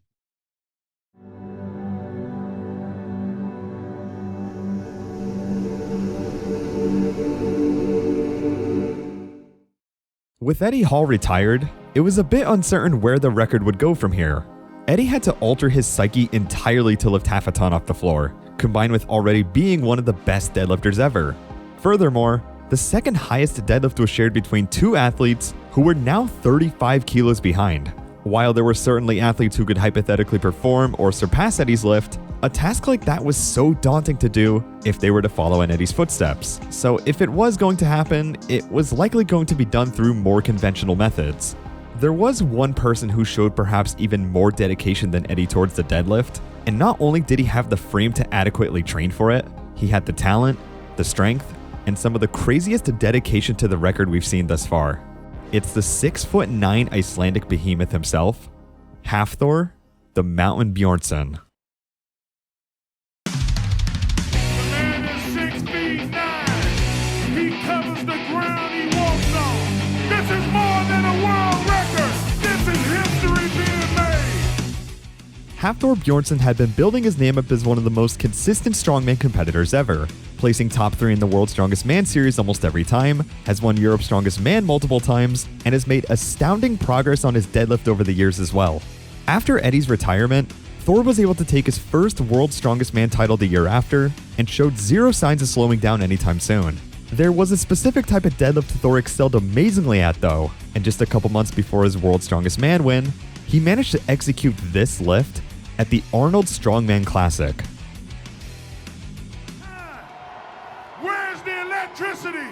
With Eddie Hall retired, it was a bit uncertain where the record would go from here. Eddie had to alter his psyche entirely to lift half a ton off the floor, combined with already being one of the best deadlifters ever. Furthermore, the second highest deadlift was shared between two athletes who were now 35 kilos behind. While there were certainly athletes who could hypothetically perform or surpass Eddie's lift, a task like that was so daunting to do if they were to follow in Eddie's footsteps. So if it was going to happen, it was likely going to be done through more conventional methods. There was one person who showed perhaps even more dedication than Eddie towards the deadlift, and not only did he have the frame to adequately train for it, he had the talent, the strength, and some of the craziest dedication to the record we've seen thus far. It's the 6'9" Icelandic behemoth himself, Thor, the Mountain Bjornsson. Thor Bjornsson had been building his name up as one of the most consistent strongman competitors ever, placing top 3 in the World's Strongest Man series almost every time, has won Europe's Strongest Man multiple times, and has made astounding progress on his deadlift over the years as well. After Eddie's retirement, Thor was able to take his first World's Strongest Man title the year after, and showed zero signs of slowing down anytime soon. There was a specific type of deadlift Thor excelled amazingly at though, and just a couple months before his World's Strongest Man win, he managed to execute this lift at the Arnold Strongman Classic. Where's the electricity?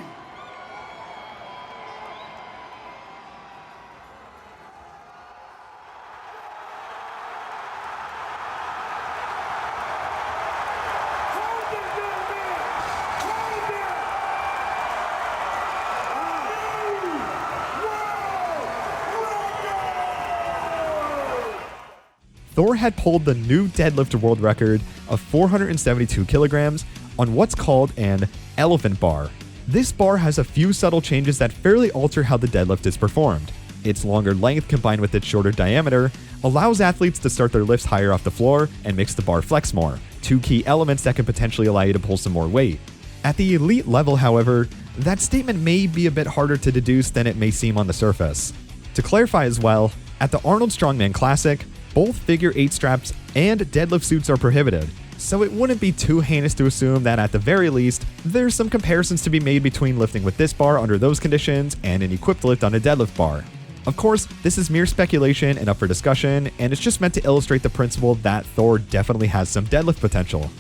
Thor had pulled the new deadlift world record of 472 kilograms on what's called an elephant bar. This bar has a few subtle changes that fairly alter how the deadlift is performed. Its longer length combined with its shorter diameter allows athletes to start their lifts higher off the floor and makes the bar flex more, two key elements that can potentially allow you to pull some more weight. At the elite level, however, that statement may be a bit harder to deduce than it may seem on the surface. To clarify as well, at the Arnold Strongman Classic, both figure 8 straps and deadlift suits are prohibited, so it wouldn't be too heinous to assume that at the very least, there's some comparisons to be made between lifting with this bar under those conditions and an equipped lift on a deadlift bar. Of course, this is mere speculation and up for discussion, and it's just meant to illustrate the principle that Thor definitely has some deadlift potential.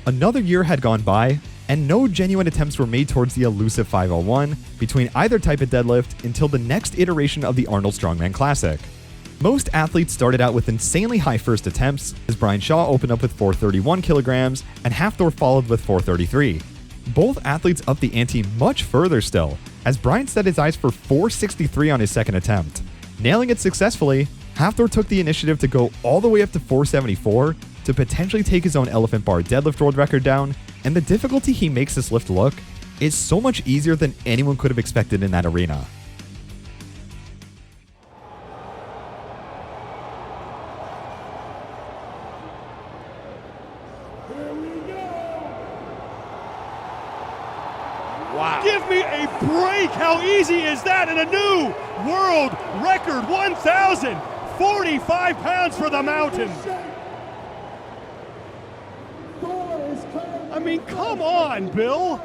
Another year had gone by, and no genuine attempts were made towards the elusive 501 between either type of deadlift until the next iteration of the Arnold Strongman Classic. Most athletes started out with insanely high first attempts, as Brian Shaw opened up with 431 kilograms and Hafthor followed with 433. Both athletes upped the ante much further still, as Brian set his eyes for 463 on his second attempt. Nailing it successfully, Hafthor took the initiative to go all the way up to 474 to potentially take his own elephant bar deadlift world record down, and the difficulty he makes this lift look is so much easier than anyone could have expected in that arena. Wow. Give me a break! How easy is that in a new world record? 1,045 pounds for the mountain. I mean, come on, Bill.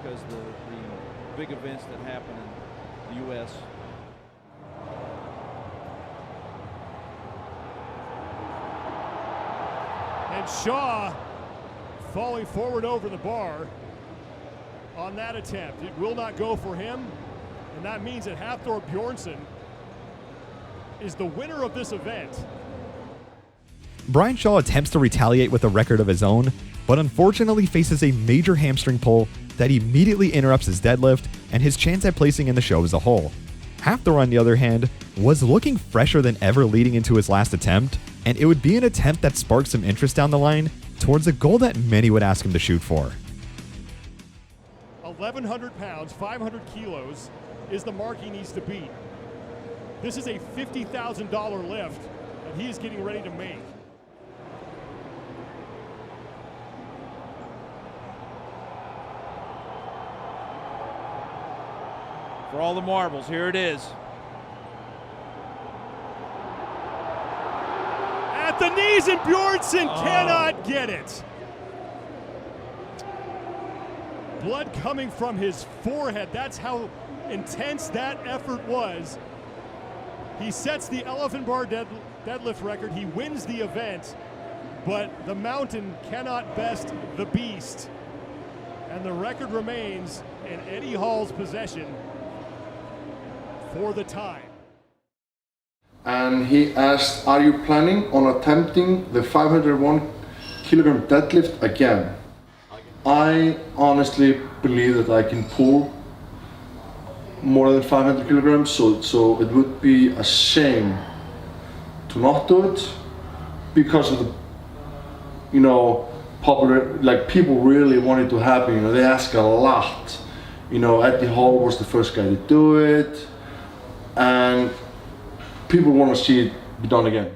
Because the big events that happen in the U.S. And Shaw falling forward over the bar on that attempt. It will not go for him, and that means that Hafthor Bjornsson is the winner of this event. Brian Shaw attempts to retaliate with a record of his own, but unfortunately faces a major hamstring pull that immediately interrupts his deadlift and his chance at placing in the show as a whole. Hafthor, on the other hand, was looking fresher than ever leading into his last attempt, and it would be an attempt that sparked some interest down the line towards a goal that many would ask him to shoot for. 1,100 pounds, 500 kilos is the mark he needs to beat. This is a $50,000 lift that he is getting ready to make. For all the marbles, here it is. At the knees, and Bjornsson cannot get it. Blood coming from his forehead. That's how intense that effort was. He sets the elephant bar deadlift record. He wins the event, but the mountain cannot best the beast. And the record remains in Eddie Hall's possession for the time. And he asked, are you planning on attempting the 501 kilogram deadlift again? I honestly believe that I can pull more than 500 kilograms, so it would be a shame to not do it because of the, popular, like people really wanted to happen, they ask a lot. Eddie Hall was the first guy to do it, and people want to see it be done again.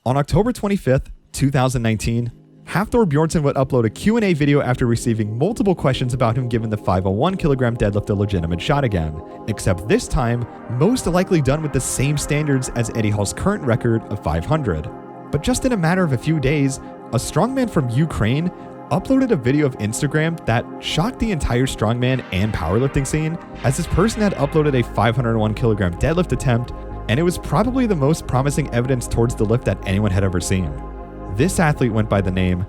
On October 25th, 2019, Hafthor Bjornsson would upload a Q&A video after receiving multiple questions about him giving the 501 kilogram deadlift a legitimate shot again, except this time, most likely done with the same standards as Eddie Hall's current record of 500. But just in a matter of a few days, a strongman from Ukraine uploaded a video of Instagram that shocked the entire strongman and powerlifting scene, as this person had uploaded a 501 kilogram deadlift attempt, and it was probably the most promising evidence towards the lift that anyone had ever seen. This athlete went by the name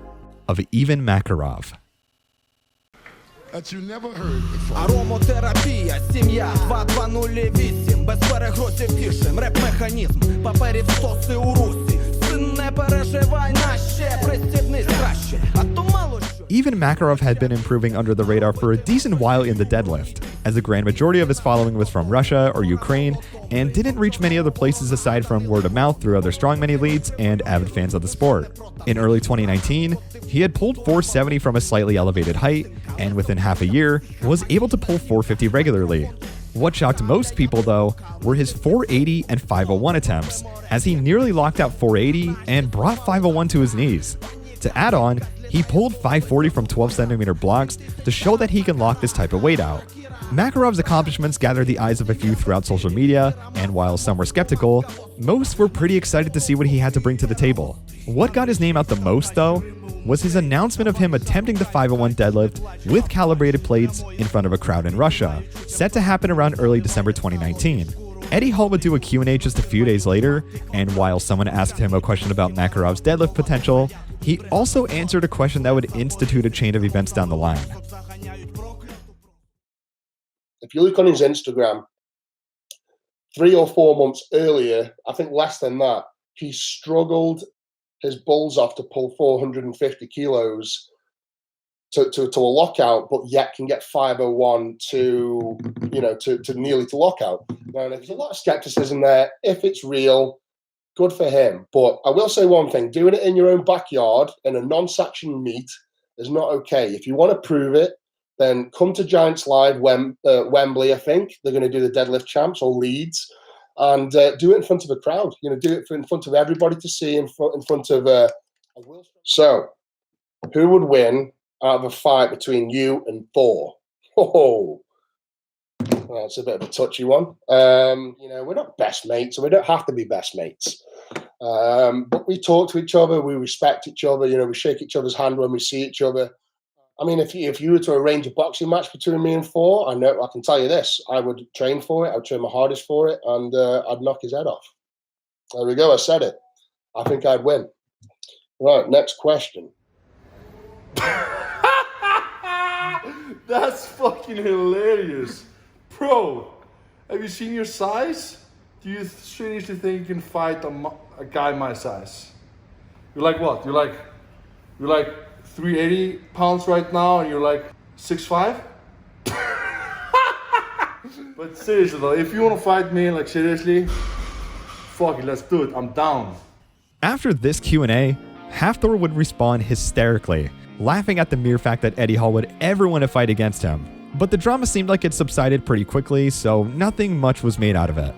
of Ivan Makarov. That you never heard before. Ароматерапія, сім'я, 2208, без перегрозів пішим, реп-механізм, паперів стоси у русі, син не переживай, наще, пристібнись краще, а то мало що. Ivan Makarov had been improving under the radar for a decent while in the deadlift, as the grand majority of his following was from Russia or Ukraine, and didn't reach many other places aside from word of mouth through other strongman elites and avid fans of the sport. In early 2019, he had pulled 470 from a slightly elevated height, and within half a year, was able to pull 450 regularly. What shocked most people, though, were his 480 and 501 attempts, as he nearly locked out 480 and brought 501 to his knees. To add on, he pulled 540 from 12cm blocks to show that he can lock this type of weight out. Makarov's accomplishments gathered the eyes of a few throughout social media, and while some were skeptical, most were pretty excited to see what he had to bring to the table. What got his name out the most, though, was his announcement of him attempting the 501 deadlift with calibrated plates in front of a crowd in Russia, set to happen around early December 2019. Eddie Hall would do a Q&A just a few days later, and while someone asked him a question about Makarov's deadlift potential, he also answered a question that would institute a chain of events down the line. If you look on his Instagram, 3 or 4 months earlier, I think less than that, he struggled his balls off to pull 450 kilos to a lockout, but yet can get 501 to nearly to lockout. Now, there's a lot of skepticism there. If it's real, good for him. But I will say one thing: doing it in your own backyard in a non-sanctioned meet is not okay. If you want to prove it, then come to Giants Live, Wembley. I think they're going to do the deadlift champs or Leeds, and do it in front of a crowd. Do it in front of everybody to see. In front of So, who would win out of a fight between you and Thor? Oh, well, it's a bit of a touchy one. We're not best mates, so we don't have to be best mates. But we talk to each other, we respect each other. We shake each other's hand when we see each other. I mean, if you were to arrange a boxing match between me and Thor, I can tell you this: I would train for it. I'd train my hardest for it, and I'd knock his head off. There we go. I said it. I think I'd win. Right. Next question. That's fucking hilarious. Bro, have you seen your size? Do you seriously think you can fight a guy my size? You're like what? You're like 380 pounds right now and you're like 6'5"? But seriously though, if you want to fight me, like seriously, fuck it, let's do it. I'm down. After this Q&A, Thor would respond hysterically, laughing at the mere fact that Eddie Hall would ever want to fight against him. But the drama seemed like it subsided pretty quickly, so nothing much was made out of it.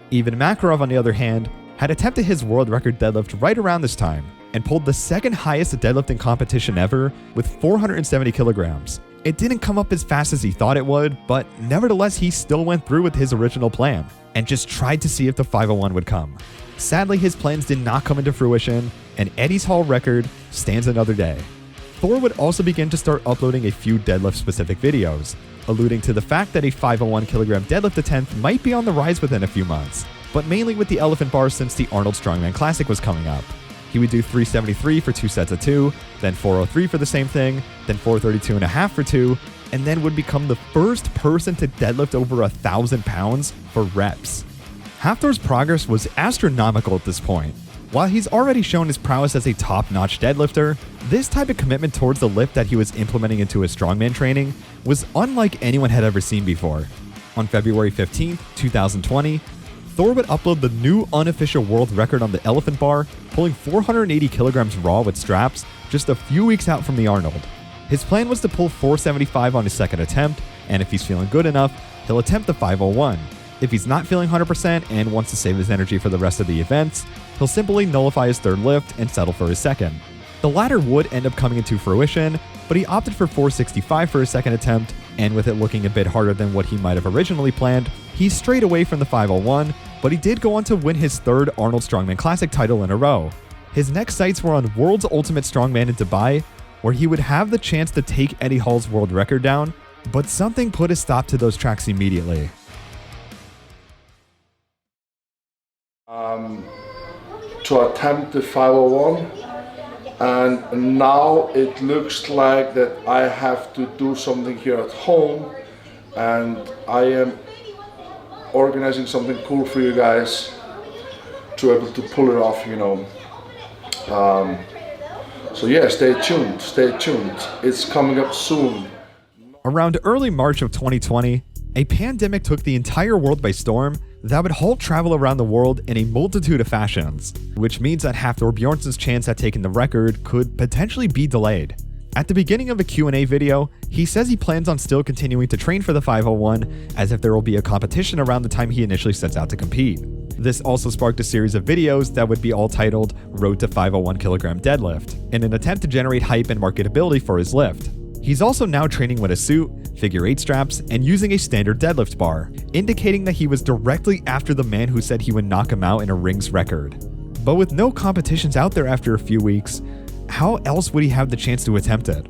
Even Makarov, on the other hand, had attempted his world record deadlift right around this time, and pulled the second highest deadlifting competition ever with 470 kilograms. It didn't come up as fast as he thought it would, but nevertheless he still went through with his original plan, and just tried to see if the 501 would come. Sadly, his plans did not come into fruition, and Eddie's Hall record stands another day. Thor would also begin to start uploading a few deadlift-specific videos, alluding to the fact that a 501 kilogram deadlift attempt might be on the rise within a few months, but mainly with the elephant bar since the Arnold Strongman Classic was coming up. He would do 373 for 2 sets of 2, then 403 for the same thing, then 432.5 for 2, and then would become the first person to deadlift over 1,000 pounds for reps. Thor's progress was astronomical at this point. While he's already shown his prowess as a top-notch deadlifter, this type of commitment towards the lift that he was implementing into his strongman training was unlike anyone had ever seen before. On February 15, 2020, Thor would upload the new unofficial world record on the elephant bar, pulling 480 kilograms raw with straps just a few weeks out from the Arnold. His plan was to pull 475 on his second attempt, and if he's feeling good enough, he'll attempt the 501. If he's not feeling 100% and wants to save his energy for the rest of the events, he'll simply nullify his third lift and settle for his second. The latter would end up coming into fruition, but he opted for 465 for his second attempt, and with it looking a bit harder than what he might have originally planned, he strayed away from the 501, but he did go on to win his third Arnold Strongman Classic title in a row. His next sights were on World's Ultimate Strongman in Dubai, where he would have the chance to take Eddie Hall's world record down, but something put a stop to those tracks immediately. To attempt the 501, and now it looks like that I have to do something here at home, and I am organizing something cool for you guys to be able to pull it off, so yeah, stay tuned, it's coming up soon. Around early March of 2020, a pandemic took the entire world by storm that would halt travel around the world in a multitude of fashions, which means that Thor Bjornsson's chance at taking the record could potentially be delayed. At the beginning of a Q&A video, he says he plans on still continuing to train for the 501 as if there will be a competition around the time he initially sets out to compete. This also sparked a series of videos that would be all titled Road to 501 kilogram deadlift, in an attempt to generate hype and marketability for his lift. He's also now training with a suit, figure 8 straps, and using a standard deadlift bar, indicating that he was directly after the man who said he would knock him out in a rings record. But with no competitions out there after a few weeks, how else would he have the chance to attempt it?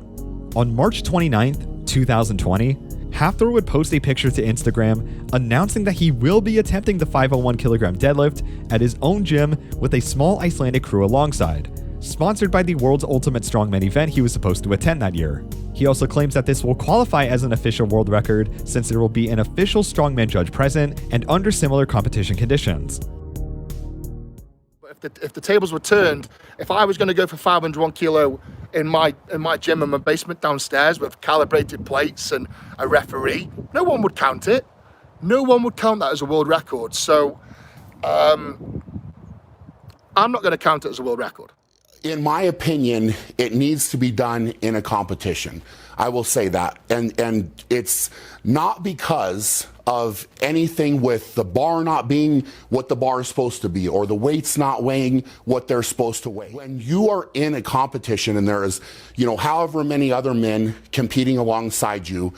On March 29th, 2020, Hafthor would post a picture to Instagram announcing that he will be attempting the 501 kilogram deadlift at his own gym with a small Icelandic crew alongside, sponsored by the world's ultimate strongman event he was supposed to attend that year. He also claims that this will qualify as an official world record since there will be an official strongman judge present and under similar competition conditions. If the tables were turned, if I was going to go for 501 kilo in my gym in my basement downstairs with calibrated plates and a referee, no one would count it. No one would count that as a world record. So I'm not going to count it as a world record. In my opinion, it needs to be done in a competition. I will say that. And it's not because of anything with the bar not being what the bar is supposed to be or the weights not weighing what they're supposed to weigh. When you are in a competition and there is, however many other men competing alongside you,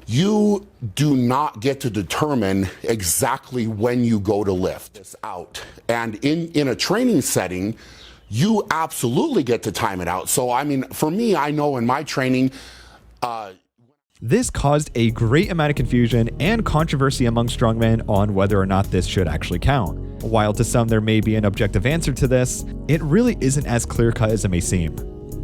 you do not get to determine exactly when you go to lift this out. And in a training setting, you absolutely get to time it out. So, I mean, for me, I know in my training, this caused a great amount of confusion and controversy among strongmen on whether or not this should actually count. While to some there may be an objective answer to this, it really isn't as clear-cut as it may seem.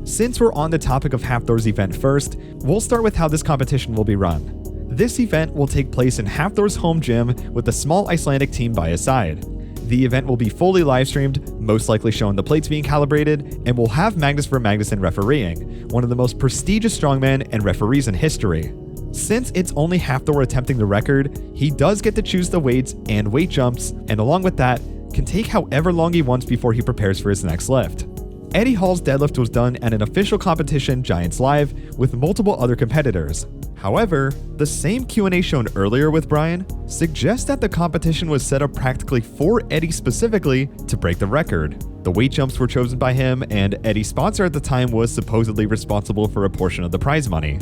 Since we're on the topic of Hafthor's event first, we'll start with how this competition will be run. This event will take place in Hafthor's home gym with a small Icelandic team by his side. The event will be fully live-streamed, most likely showing the plates being calibrated, and will have Magnusson refereeing, one of the most prestigious strongmen and referees in history. Since it's only Hafthor attempting the record, he does get to choose the weights and weight jumps, and along with that, can take however long he wants before he prepares for his next lift. Eddie Hall's deadlift was done at an official competition, Giants Live, with multiple other competitors. However, the same Q&A shown earlier with Brian suggests that the competition was set up practically for Eddie specifically to break the record. The weight jumps were chosen by him, and Eddie's sponsor at the time was supposedly responsible for a portion of the prize money.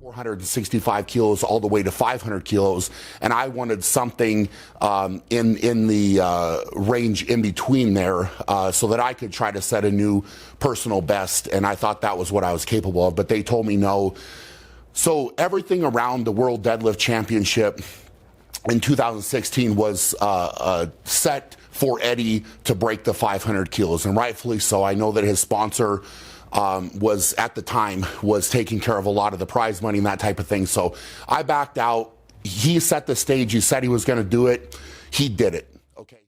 465 kilos all the way to 500 kilos, and I wanted something in the range in between there so that I could try to set a new personal best, and I thought that was what I was capable of, but they told me no. So everything around the World Deadlift Championship in 2016 was set for Eddie to break the 500 kilos, and rightfully so. I know that his sponsor was at the time was taking care of a lot of the prize money and that type of thing. So I backed out. He set the stage. He said he was going to do it. He did it. Okay.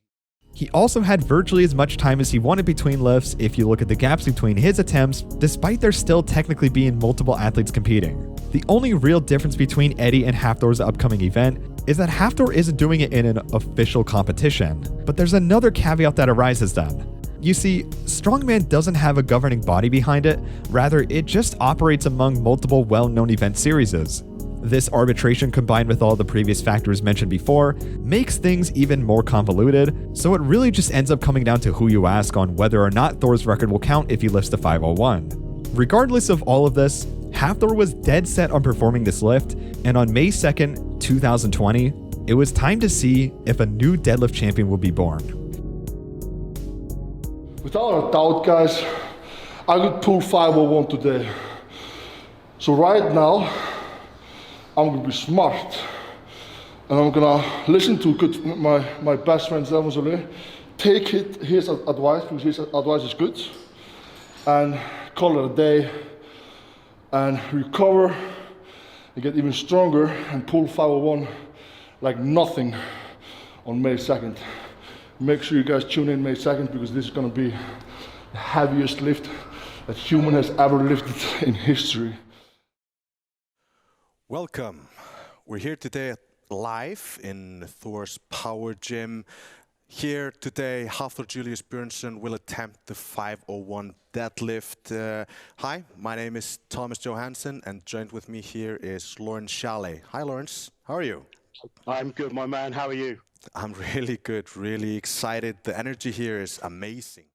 He also had virtually as much time as he wanted between lifts if you look at the gaps between his attempts, despite there still technically being multiple athletes competing. The only real difference between Eddie and Hafthor's upcoming event is that Hafthor isn't doing it in an official competition. But there's another caveat that arises then. You see, Strongman doesn't have a governing body behind it, rather it just operates among multiple well-known event series. This arbitration combined with all the previous factors mentioned before makes things even more convoluted, so it really just ends up coming down to who you ask on whether or not Thor's record will count if he lifts the 501. Regardless of all of this, Hafthor was dead set on performing this lift, and on May 2nd, 2020, it was time to see if a new deadlift champion will be born. Without a doubt, guys, I could pull 501 today. So right now, I'm gonna be smart, and I'm gonna listen to my best friend Zelman, take his advice, because his advice is good, and call it a day, and recover, and get even stronger, and pull 501 like nothing on May 2nd. Make sure you guys tune in May 2nd, because this is gonna be the heaviest lift that human has ever lifted in history. Welcome. We're here today live in Thor's Power Gym. Here today, Hafthor Julius Björnsson will attempt the 501 deadlift. Hi, my name is Thomas Johansson, and joined with me here is Lawrence Chalet. Hi, Lawrence. How are you? I'm good, my man. How are you? I'm really good, really excited. The energy here is amazing.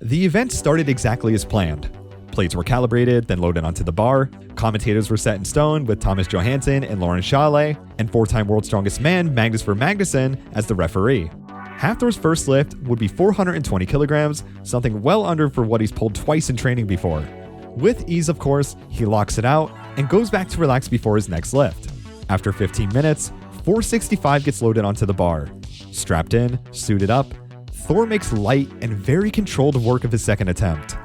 The event started exactly as planned. Plates were calibrated, then loaded onto the bar. Commentators were set in stone with Thomas Johansson and Lawrence Chalet, and four-time World's Strongest Man Magnusson as the referee. Hafthor's first lift would be 420 kilograms, something well under for what he's pulled twice in training before. With ease, of course, he locks it out and goes back to relax before his next lift. After 15 minutes, 465 gets loaded onto the bar. Strapped in, suited up, Thor makes light and very controlled work of his second attempt.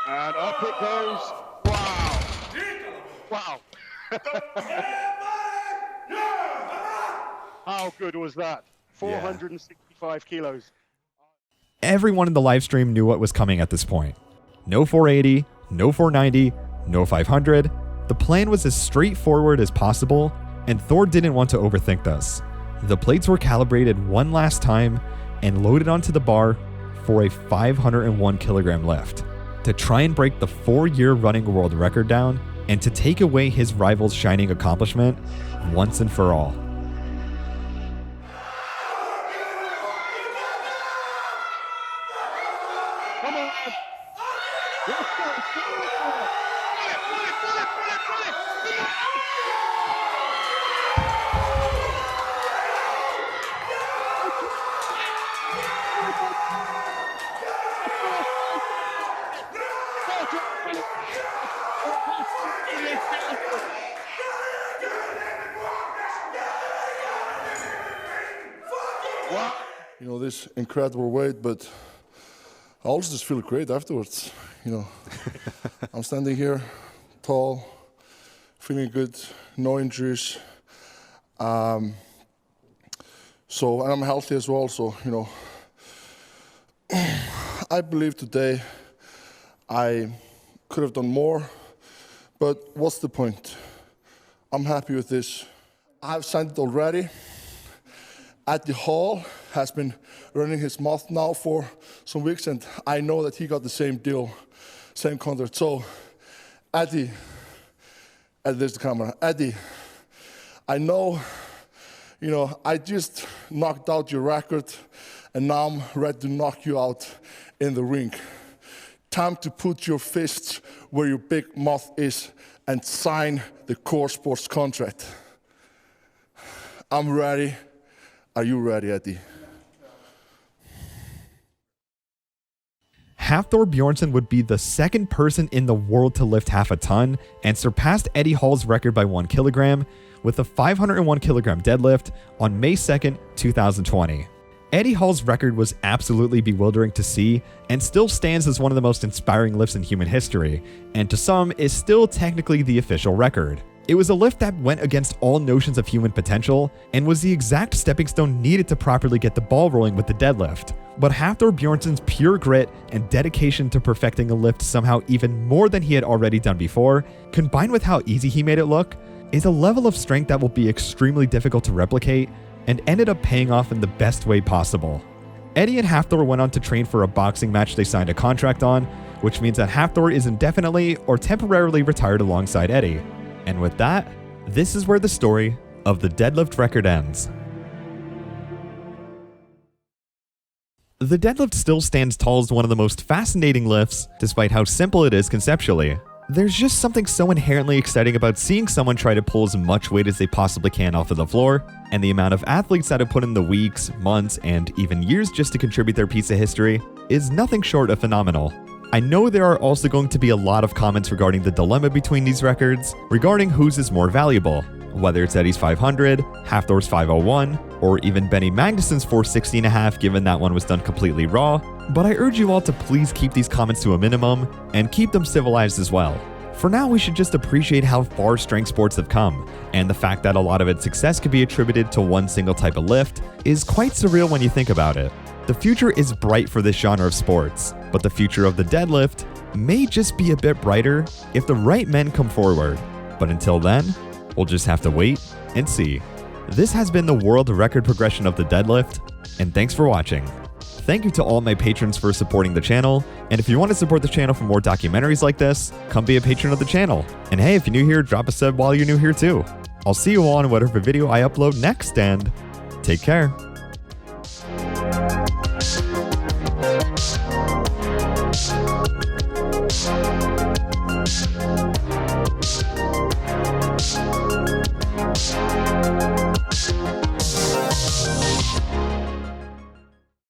And up it goes. Wow. Wow. How good was that? 465 kilos. Everyone in the live stream knew what was coming at this point. No 480, no 490, no 500. The plan was as straightforward as possible, and Thor didn't want to overthink this. The plates were calibrated one last time and loaded onto the bar for a 501 kilogram lift to try and break the 4-year running world record down and to take away his rival's shining accomplishment once and for all. Come on. You know, this incredible weight, but I also just feel great afterwards. You know, I'm standing here, tall, feeling good, no injuries. And I'm healthy as well. So, you know, I believe today I could have done more, but what's the point? I'm happy with this. I've signed it already. Eddie Hall has been running his mouth now for some weeks, and I know that he got the same deal, same contract. So, Eddie, there's the camera. Eddie, I know, you know, I just knocked out your record, and now I'm ready to knock you out in the ring. Time to put your fists where your big mouth is and sign the Core Sports contract. I'm ready. Are you ready, Eddie? Hafthor Bjornsson would be the second person in the world to lift half a ton and surpassed Eddie Hall's record by 1 kilogram with a 501 kilogram deadlift on May 2nd, 2020. Eddie Hall's record was absolutely bewildering to see and still stands as one of the most inspiring lifts in human history, and to some is still technically the official record. It was a lift that went against all notions of human potential and was the exact stepping stone needed to properly get the ball rolling with the deadlift. But Hafthor Bjornsson's pure grit and dedication to perfecting a lift somehow even more than he had already done before, combined with how easy he made it look, is a level of strength that will be extremely difficult to replicate and ended up paying off in the best way possible. Eddie and Hafthor went on to train for a boxing match they signed a contract on, which means that Hafthor is indefinitely or temporarily retired alongside Eddie. And with that, this is where the story of the deadlift record ends. The deadlift still stands tall as one of the most fascinating lifts, despite how simple it is conceptually. There's just something so inherently exciting about seeing someone try to pull as much weight as they possibly can off of the floor, and the amount of athletes that have put in the weeks, months, and even years just to contribute their piece of history is nothing short of phenomenal. I know there are also going to be a lot of comments regarding the dilemma between these records, regarding whose is more valuable, whether it's Eddie's 500, Hafthor's 501, or even Benny Magnusson's 460.5 given that one was done completely raw, but I urge you all to please keep these comments to a minimum and keep them civilized as well. For now, we should just appreciate how far strength sports have come, and the fact that a lot of its success could be attributed to one single type of lift is quite surreal when you think about it. The future is bright for this genre of sports, but the future of the deadlift may just be a bit brighter if the right men come forward. But until then, we'll just have to wait and see. This has been the world record progression of the deadlift, and thanks for watching. Thank you to all my patrons for supporting the channel, and if you want to support the channel for more documentaries like this, come be a patron of the channel. And hey, if you're new here, drop a sub while you're new here too. I'll see you all in whatever video I upload next, and take care.